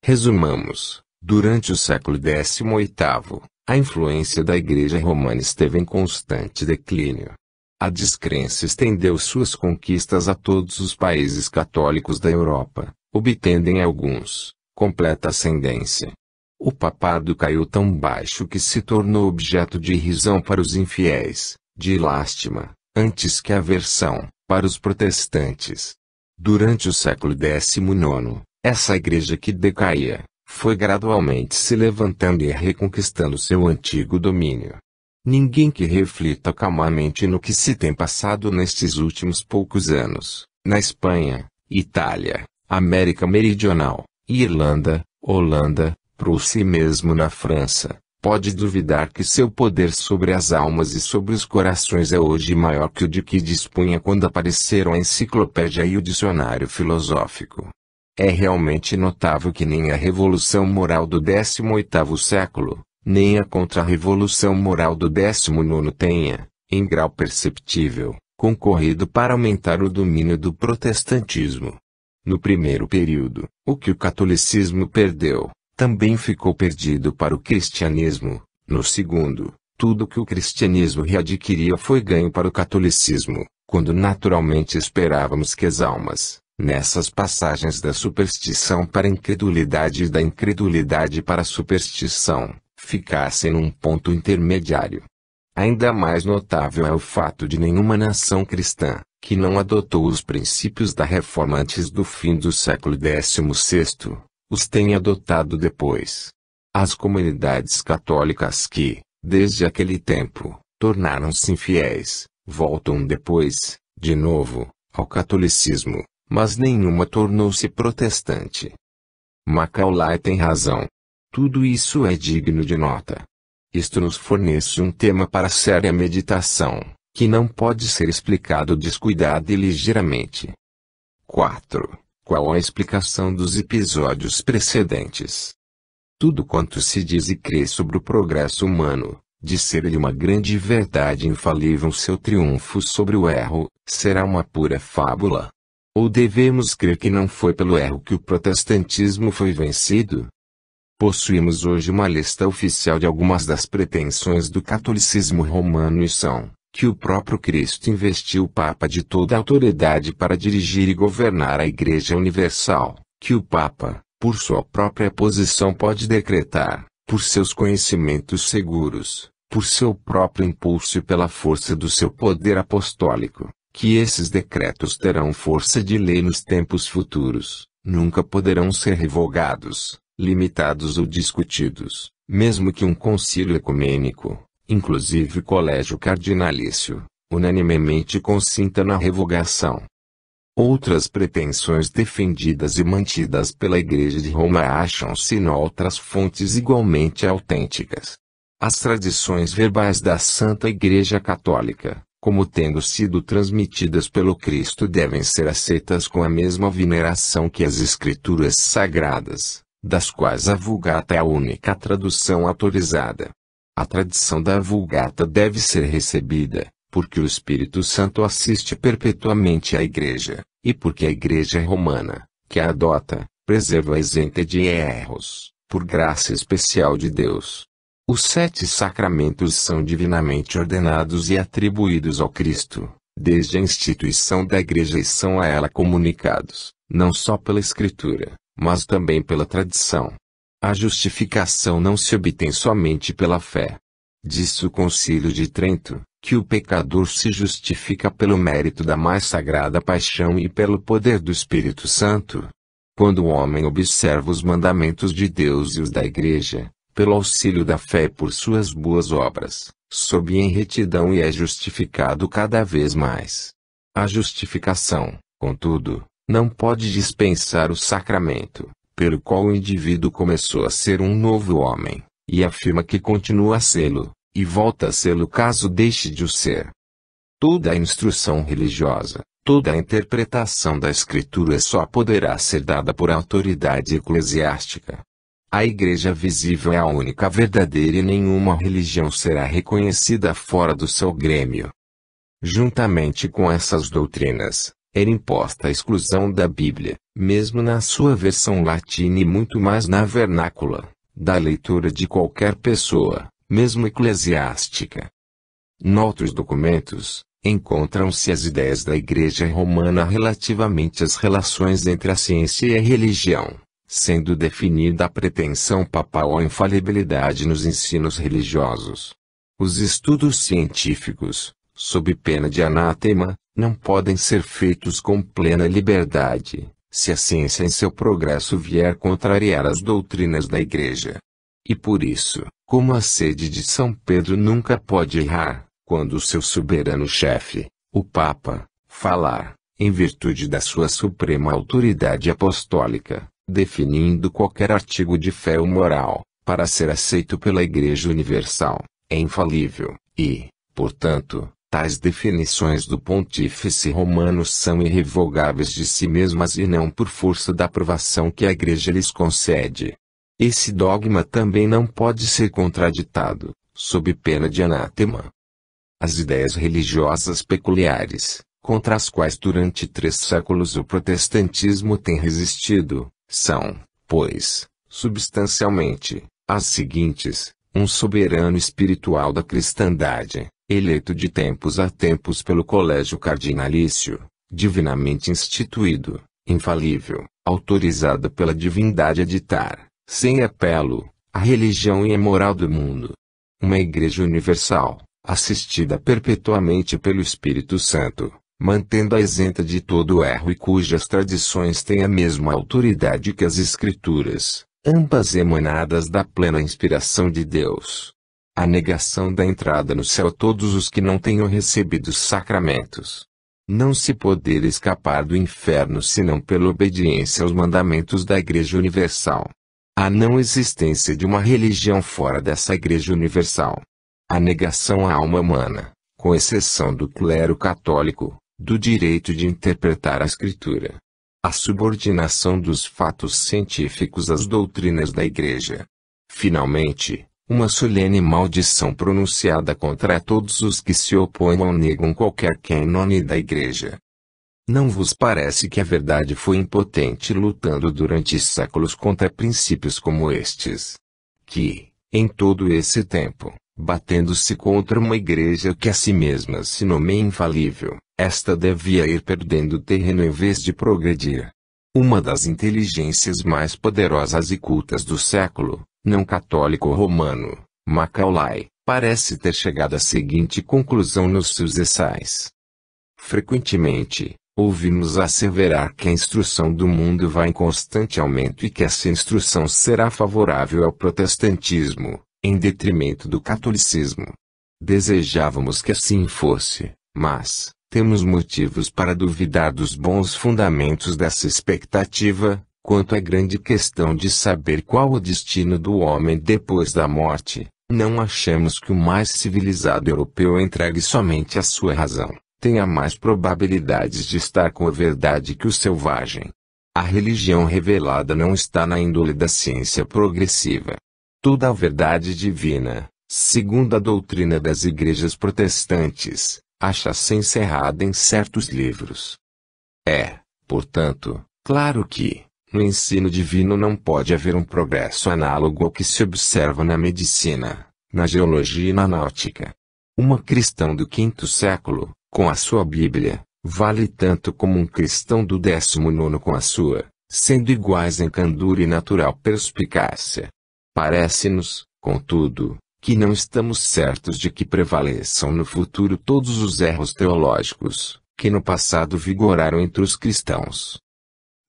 Resumamos, durante o século XVIII, a influência da Igreja Romana esteve em constante declínio. A descrença estendeu suas conquistas a todos os países católicos da Europa, obtendo em alguns completa ascendência. O papado caiu tão baixo que se tornou objeto de risão para os infiéis, de lástima, antes que aversão, para os protestantes. Durante o século XIX, essa igreja que decaía, foi gradualmente se levantando e reconquistando seu antigo domínio. Ninguém que reflita calmamente no que se tem passado nestes últimos poucos anos, na Espanha, Itália, América Meridional, Irlanda, Holanda, Prússia e mesmo na França, pode duvidar que seu poder sobre as almas e sobre os corações é hoje maior que o de que dispunha quando apareceram a enciclopédia e o dicionário filosófico. É realmente notável que nem a revolução moral do 18º século, nem a contra-revolução moral do 19º tenha, em grau perceptível, concorrido para aumentar o domínio do protestantismo. No primeiro período, o que o catolicismo perdeu, também ficou perdido para o cristianismo. No segundo, tudo que o cristianismo readquiria foi ganho para o catolicismo, quando naturalmente esperávamos que as almas, nessas passagens da superstição para a incredulidade e da incredulidade para a superstição, ficassem num ponto intermediário. Ainda mais notável é o fato de nenhuma nação cristã, que não adotou os princípios da Reforma antes do fim do século XVI, os tenha adotado depois. As comunidades católicas que, desde aquele tempo, tornaram-se infiéis, voltam depois, de novo, ao catolicismo, mas nenhuma tornou-se protestante. Macaulay tem razão. Tudo isso é digno de nota. Isto nos fornece um tema para séria meditação, que não pode ser explicado descuidada e ligeiramente. 4. Qual a explicação dos episódios precedentes? Tudo quanto se diz e crê sobre o progresso humano, de ser-lhe uma grande verdade infalível seu triunfo sobre o erro, será uma pura fábula? Ou devemos crer que não foi pelo erro que o protestantismo foi vencido? Possuímos hoje uma lista oficial de algumas das pretensões do catolicismo romano e são, que o próprio Cristo investiu o Papa de toda a autoridade para dirigir e governar a Igreja Universal, que o Papa, por sua própria posição pode decretar, por seus conhecimentos seguros, por seu próprio impulso e pela força do seu poder apostólico, que esses decretos terão força de lei nos tempos futuros, nunca poderão ser revogados, limitados ou discutidos, mesmo que um concílio ecumênico, inclusive o colégio cardinalício, unanimemente consinta na revogação. Outras pretensões defendidas e mantidas pela Igreja de Roma acham-se em outras fontes igualmente autênticas. As tradições verbais da Santa Igreja Católica, como tendo sido transmitidas pelo Cristo, devem ser aceitas com a mesma veneração que as Escrituras Sagradas, das quais a Vulgata é a única tradução autorizada. A tradição da Vulgata deve ser recebida, porque o Espírito Santo assiste perpetuamente à Igreja, e porque a Igreja Romana, que a adota, preserva isenta de erros, por graça especial de Deus. Os 7 sacramentos são divinamente ordenados e atribuídos ao Cristo, desde a instituição da Igreja e são a ela comunicados, não só pela Escritura, mas também pela tradição. A justificação não se obtém somente pela fé. Disse o Concílio de Trento, que o pecador se justifica pelo mérito da mais sagrada paixão e pelo poder do Espírito Santo. Quando o homem observa os mandamentos de Deus e os da Igreja, pelo auxílio da fé e por suas boas obras, sobe em retidão e é justificado cada vez mais. A justificação, contudo, não pode dispensar o sacramento, pelo qual o indivíduo começou a ser um novo homem, e afirma que continua a sê-lo, e volta a sê-lo caso deixe de o ser. Toda a instrução religiosa, toda a interpretação da Escritura só poderá ser dada por autoridade eclesiástica. A Igreja visível é a única verdadeira e nenhuma religião será reconhecida fora do seu grêmio. Juntamente com essas doutrinas, era imposta a exclusão da Bíblia, mesmo na sua versão latina e muito mais na vernácula, da leitura de qualquer pessoa, mesmo eclesiástica. Noutros documentos, encontram-se as ideias da Igreja Romana relativamente às relações entre a ciência e a religião, sendo definida a pretensão papal à infalibilidade nos ensinos religiosos. Os estudos científicos, sob pena de anátema, não podem ser feitos com plena liberdade, se a ciência em seu progresso vier contrariar as doutrinas da Igreja. E por isso, como a sede de São Pedro nunca pode errar, quando o seu soberano chefe, o Papa, falar, em virtude da sua suprema autoridade apostólica, definindo qualquer artigo de fé ou moral, para ser aceito pela Igreja Universal, é infalível, e, portanto, tais definições do Pontífice Romano são irrevogáveis de si mesmas e não por força da aprovação que a Igreja lhes concede. Esse dogma também não pode ser contraditado, sob pena de anátema. As ideias religiosas peculiares, contra as quais durante 3 séculos o protestantismo tem resistido, são, pois, substancialmente, as seguintes: um soberano espiritual da cristandade, eleito de tempos a tempos pelo colégio cardinalício, divinamente instituído, infalível, autorizado pela divindade a ditar, sem apelo, a religião e a moral do mundo. Uma igreja universal, assistida perpetuamente pelo Espírito Santo, mantendo-a isenta de todo erro e cujas tradições têm a mesma autoridade que as Escrituras, ambas emanadas da plena inspiração de Deus. A negação da entrada no céu a todos os que não tenham recebido os sacramentos. Não se poder escapar do inferno senão pela obediência aos mandamentos da Igreja Universal. A não existência de uma religião fora dessa Igreja Universal. A negação à alma humana, com exceção do clero católico, do direito de interpretar a Escritura. A subordinação dos fatos científicos às doutrinas da Igreja. Finalmente, uma solene maldição pronunciada contra todos os que se opõem ou negam qualquer nome da Igreja. Não vos parece que a verdade foi impotente lutando durante séculos contra princípios como estes? Que, em todo esse tempo, batendo-se contra uma igreja que a si mesma se nomeia infalível, esta devia ir perdendo terreno em vez de progredir. Uma das inteligências mais poderosas e cultas do século, não católico romano, Macaulay, parece ter chegado à seguinte conclusão nos seus ensaios. Frequentemente, ouvimos asseverar que a instrução do mundo vai em constante aumento e que essa instrução será favorável ao protestantismo, em detrimento do catolicismo. Desejávamos que assim fosse, mas temos motivos para duvidar dos bons fundamentos dessa expectativa, quanto à grande questão de saber qual o destino do homem depois da morte. Não achamos que o mais civilizado europeu entregue somente a sua razão tenha mais probabilidades de estar com a verdade que o selvagem. A religião revelada não está na índole da ciência progressiva. Toda a verdade divina, segundo a doutrina das igrejas protestantes, acha-se encerrada em certos livros. É, portanto, claro que, no ensino divino não pode haver um progresso análogo ao que se observa na medicina, na geologia e na náutica. Uma cristã do V século, com a sua Bíblia, vale tanto como um cristão do 19º com a sua, sendo iguais em candura e natural perspicácia. Parece-nos, contudo, que não estamos certos de que prevaleçam no futuro todos os erros teológicos, que no passado vigoraram entre os cristãos.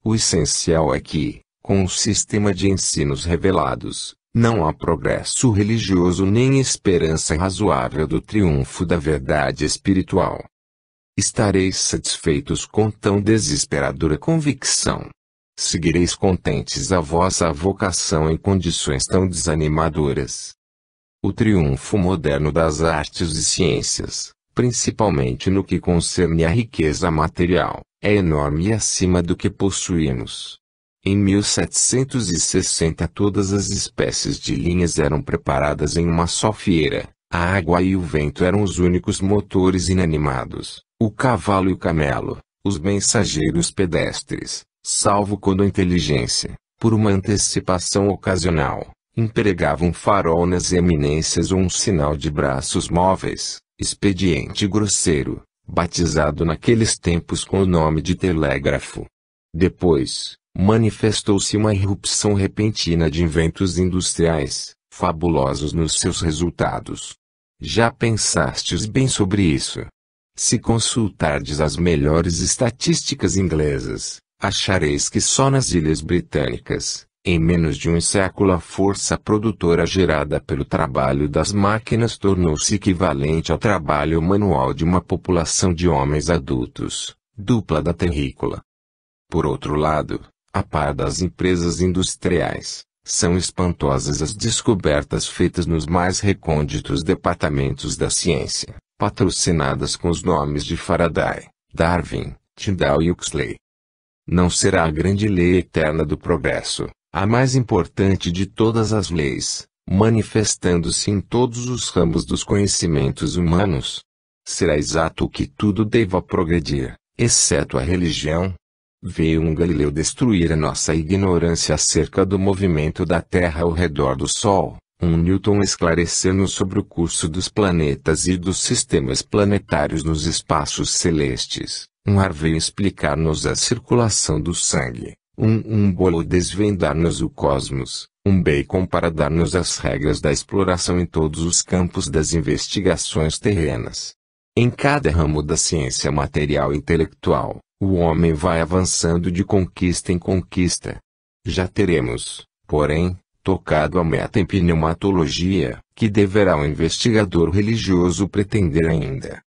O essencial é que, com o sistema de ensinos revelados, não há progresso religioso nem esperança razoável do triunfo da verdade espiritual. Estareis satisfeitos com tão desesperadora convicção? Seguireis contentes a vossa vocação em condições tão desanimadoras? O triunfo moderno das artes e ciências, principalmente no que concerne à riqueza material, é enorme e acima do que possuímos. Em 1760 todas as espécies de linhas eram preparadas em uma só fieira, a água e o vento eram os únicos motores inanimados, o cavalo e o camelo, os mensageiros pedestres, salvo quando a inteligência, por uma antecipação ocasional, empregava um farol nas eminências ou um sinal de braços móveis, expediente grosseiro, batizado naqueles tempos com o nome de telégrafo. Depois, manifestou-se uma irrupção repentina de inventos industriais, fabulosos nos seus resultados. Já pensastes bem sobre isso? Se consultardes as melhores estatísticas inglesas, achareis que só nas Ilhas Britânicas, em menos de um século a força produtora gerada pelo trabalho das máquinas tornou-se equivalente ao trabalho manual de uma população de homens adultos, dupla da terrícola. Por outro lado, a par das empresas industriais, são espantosas as descobertas feitas nos mais recônditos departamentos da ciência, patrocinadas com os nomes de Faraday, Darwin, Tyndall e Huxley. Não será a grande lei eterna do progresso, a mais importante de todas as leis, manifestando-se em todos os ramos dos conhecimentos humanos. Será exato que tudo deva progredir, exceto a religião? Veio um Galileu destruir a nossa ignorância acerca do movimento da Terra ao redor do Sol, um Newton esclarecer-nos sobre o curso dos planetas e dos sistemas planetários nos espaços celestes, um Harvey explicar-nos a circulação do sangue, um Bolo desvendar-nos o cosmos, um Bacon para dar-nos as regras da exploração em todos os campos das investigações terrenas. Em cada ramo da ciência material e intelectual, o homem vai avançando de conquista em conquista. Já teremos, porém, tocado a meta em pneumatologia, que deverá o investigador religioso pretender ainda.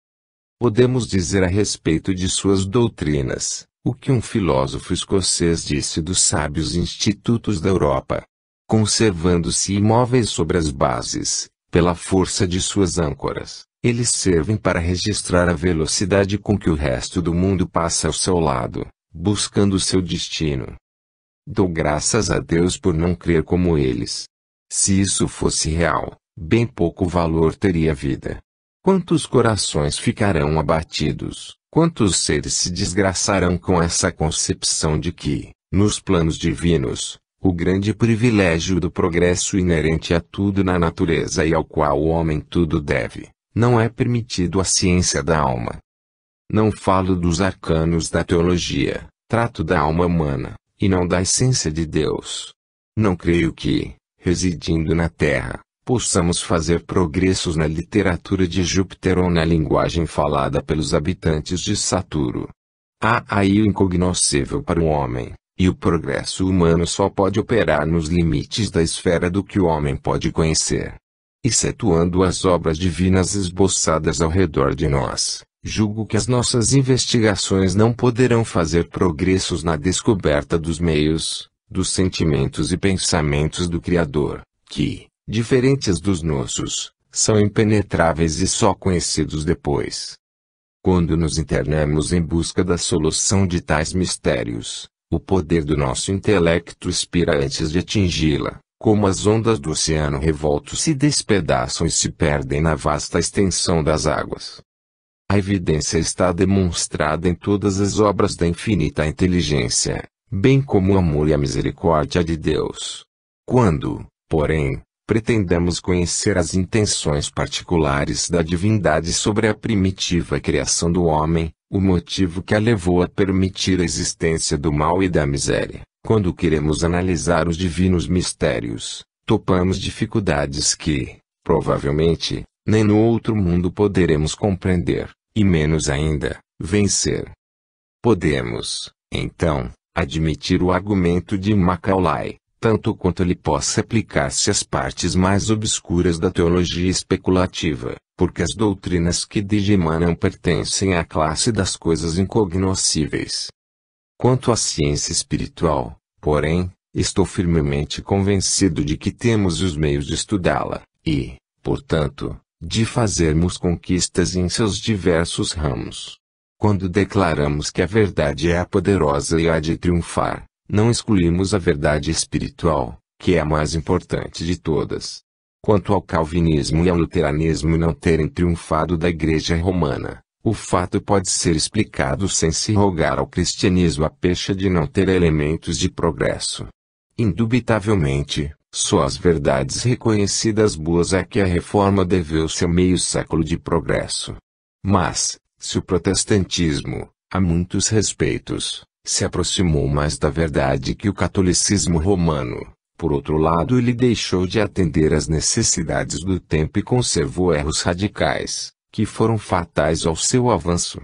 Podemos dizer a respeito de suas doutrinas, o que um filósofo escocês disse dos sábios institutos da Europa. Conservando-se imóveis sobre as bases, pela força de suas âncoras, eles servem para registrar a velocidade com que o resto do mundo passa ao seu lado, buscando seu destino. Dou graças a Deus por não crer como eles. Se isso fosse real, bem pouco valor teria a vida. Quantos corações ficarão abatidos, quantos seres se desgraçarão com essa concepção de que, nos planos divinos, o grande privilégio do progresso inerente a tudo na natureza e ao qual o homem tudo deve, não é permitido à ciência da alma. Não falo dos arcanos da teologia, trato da alma humana, e não da essência de Deus. Não creio que, residindo na Terra, possamos fazer progressos na literatura de Júpiter ou na linguagem falada pelos habitantes de Saturno. Há aí o incognoscível para o homem, e o progresso humano só pode operar nos limites da esfera do que o homem pode conhecer. Excetuando as obras divinas esboçadas ao redor de nós, julgo que as nossas investigações não poderão fazer progressos na descoberta dos meios, dos sentimentos e pensamentos do Criador, que, diferentes dos nossos, são impenetráveis e só conhecidos depois. Quando nos internamos em busca da solução de tais mistérios, o poder do nosso intelecto expira antes de atingi-la, como as ondas do oceano revolto se despedaçam e se perdem na vasta extensão das águas. A evidência está demonstrada em todas as obras da infinita inteligência, bem como o amor e a misericórdia de Deus. Quando, porém, pretendamos conhecer as intenções particulares da divindade sobre a primitiva criação do homem, o motivo que a levou a permitir a existência do mal e da miséria, quando queremos analisar os divinos mistérios, topamos dificuldades que, provavelmente, nem no outro mundo poderemos compreender, e menos ainda, vencer. Podemos, então, admitir o argumento de Macaulay, tanto quanto ele possa aplicar-se às partes mais obscuras da teologia especulativa, porque as doutrinas que dele emanam pertencem à classe das coisas incognoscíveis. Quanto à ciência espiritual, porém, estou firmemente convencido de que temos os meios de estudá-la, e, portanto, de fazermos conquistas em seus diversos ramos. Quando declaramos que a verdade é a poderosa e há de triunfar, não excluímos a verdade espiritual, que é a mais importante de todas. Quanto ao calvinismo e ao luteranismo não terem triunfado da Igreja Romana, o fato pode ser explicado sem se rogar ao cristianismo a pecha de não ter elementos de progresso. Indubitavelmente, só as verdades reconhecidas boas é que a reforma deveu seu meio século de progresso. Mas, se o protestantismo, a muitos respeitos, se aproximou mais da verdade que o catolicismo romano, por outro lado ele deixou de atender às necessidades do tempo e conservou erros radicais, que foram fatais ao seu avanço.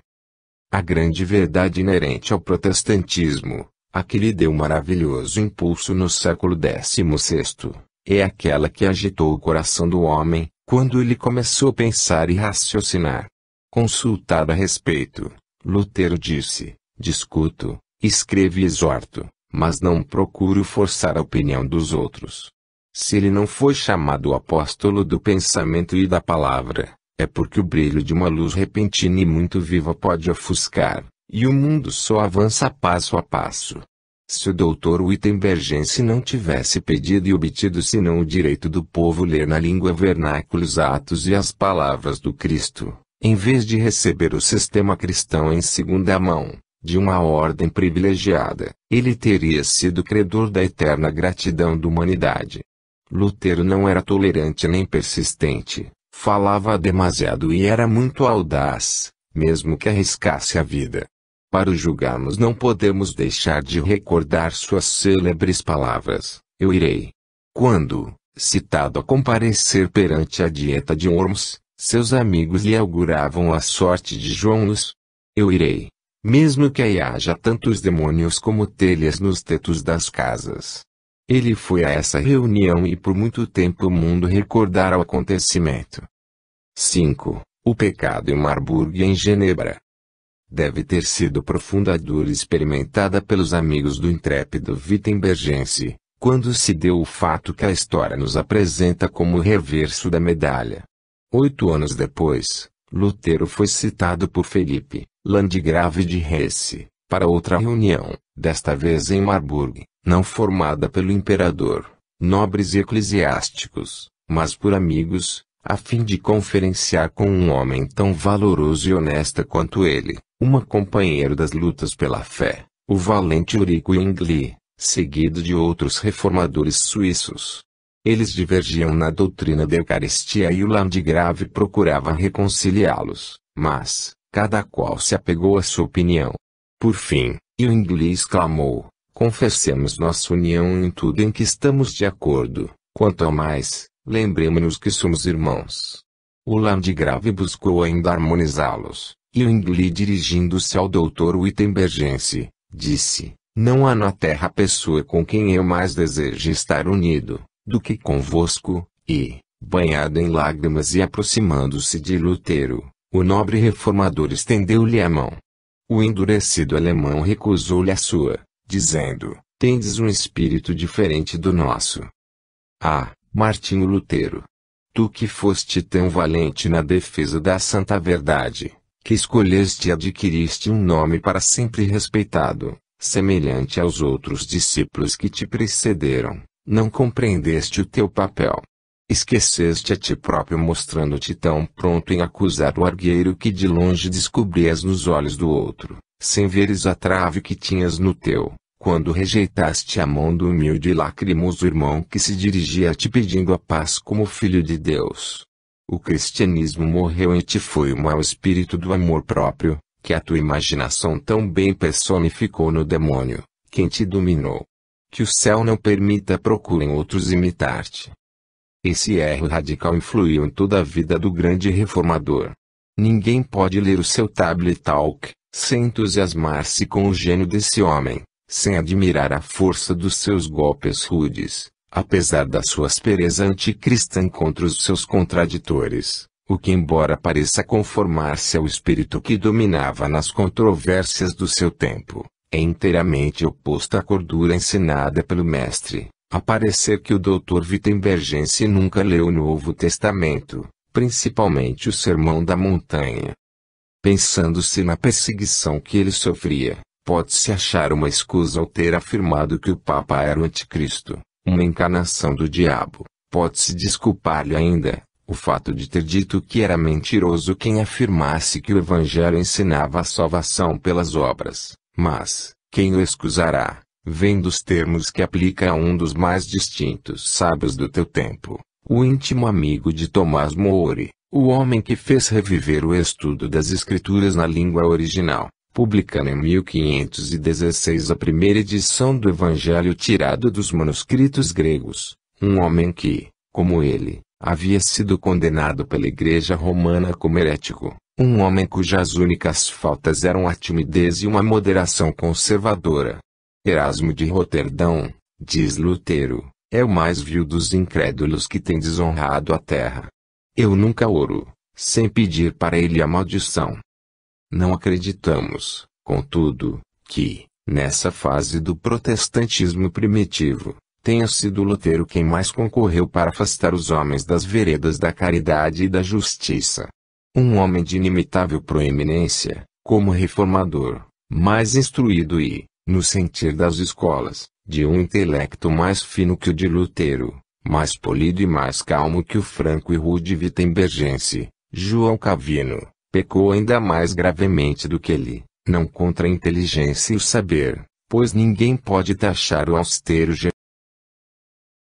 A grande verdade inerente ao protestantismo, a que lhe deu maravilhoso impulso no século XVI, é aquela que agitou o coração do homem, quando ele começou a pensar e raciocinar. Consultado a respeito, Lutero disse: discuto, escrevo e exorto, mas não procuro forçar a opinião dos outros. Se ele não foi chamado apóstolo do pensamento e da palavra, é porque o brilho de uma luz repentina e muito viva pode ofuscar, e o mundo só avança passo a passo. Se o Dr. Wittenbergense não tivesse pedido e obtido senão o direito do povo ler na língua vernácula os atos e as palavras do Cristo, em vez de receber o sistema cristão em segunda mão, de uma ordem privilegiada, ele teria sido credor da eterna gratidão da humanidade. Lutero não era tolerante nem persistente, falava demasiado e era muito audaz, mesmo que arriscasse a vida. Para o julgarmos não podemos deixar de recordar suas célebres palavras: eu irei. Quando, citado a comparecer perante a Dieta de Worms, seus amigos lhe auguravam a sorte de João Hus. Eu irei. Mesmo que aí haja tantos demônios como telhas nos tetos das casas. Ele foi a essa reunião e por muito tempo o mundo recordará o acontecimento. 5. O pecado em Marburg e em Genebra. Deve ter sido profunda dor experimentada pelos amigos do intrépido Wittenbergense, quando se deu o fato que a história nos apresenta como o reverso da medalha. 8 anos depois, Lutero foi citado por Felipe, Landgrave de Hesse, para outra reunião, desta vez em Marburg, não formada pelo imperador, nobres e eclesiásticos, mas por amigos, a fim de conferenciar com um homem tão valoroso e honesto quanto ele, companheiro das lutas pela fé, o valente Ulrico Zwingli, seguido de outros reformadores suíços. Eles divergiam na doutrina da Eucaristia e o Landgrave procurava reconciliá-los, mas, cada qual se apegou à sua opinião. Por fim, Zwingli exclamou: confessemos nossa união em tudo em que estamos de acordo, quanto ao mais, lembremos-nos que somos irmãos. O Landgrave buscou ainda harmonizá-los, e Zwingli, dirigindo-se ao Dr. Wittenbergense, disse: não há na terra pessoa com quem eu mais deseje estar unido, do que convosco, e, banhado em lágrimas e aproximando-se de Lutero, o nobre reformador estendeu-lhe a mão. O endurecido alemão recusou-lhe a sua, dizendo: tendes um espírito diferente do nosso. Ah, Martinho Lutero! Tu que foste tão valente na defesa da santa verdade, que escolheste e adquiriste um nome para sempre respeitado, semelhante aos outros discípulos que te precederam, não compreendeste o teu papel. Esqueceste a ti próprio, mostrando-te tão pronto em acusar o argueiro que de longe descobrias nos olhos do outro, sem veres a trave que tinhas no teu, quando rejeitaste a mão do humilde e lacrimoso irmão que se dirigia a ti pedindo a paz como filho de Deus. O cristianismo morreu em ti foi o mau espírito do amor próprio, que a tua imaginação tão bem personificou no demônio, quem te dominou. Que o céu não permita procurem outros imitar-te. Esse erro radical influiu em toda a vida do grande reformador. Ninguém pode ler o seu Tablet Talk, sem entusiasmar-se com o gênio desse homem, sem admirar a força dos seus golpes rudes, apesar da sua aspereza anticristã contra os seus contraditores, o que embora pareça conformar-se ao espírito que dominava nas controvérsias do seu tempo, é inteiramente oposto à cordura ensinada pelo mestre. A parecer que o Dr. Wittenbergense nunca leu o Novo Testamento, principalmente o Sermão da Montanha. Pensando-se na perseguição que ele sofria, pode-se achar uma escusa ao ter afirmado que o Papa era o Anticristo, uma encarnação do diabo. Pode-se desculpar-lhe ainda o fato de ter dito que era mentiroso quem afirmasse que o Evangelho ensinava a salvação pelas obras, mas quem o excusará, vendo os termos que aplica a um dos mais distintos sábios do teu tempo, o íntimo amigo de Tomás More, o homem que fez reviver o estudo das Escrituras na língua original, publicando em 1516 a primeira edição do Evangelho tirado dos manuscritos gregos, um homem que, como ele, havia sido condenado pela Igreja Romana como herético, um homem cujas únicas faltas eram a timidez e uma moderação conservadora. Erasmo de Roterdão, diz Lutero, é o mais vil dos incrédulos que tem desonrado a terra. Eu nunca oro, sem pedir para ele a maldição. Não acreditamos, contudo, que, nessa fase do protestantismo primitivo, tenha sido Lutero quem mais concorreu para afastar os homens das veredas da caridade e da justiça. Um homem de inimitável proeminência, como reformador, mais instruído e, No sentir das escolas, de um intelecto mais fino que o de Lutero, mais polido e mais calmo que o franco e rude Wittenbergense, João Calvino, pecou ainda mais gravemente do que ele, não contra a inteligência e o saber, pois ninguém pode taxar o austero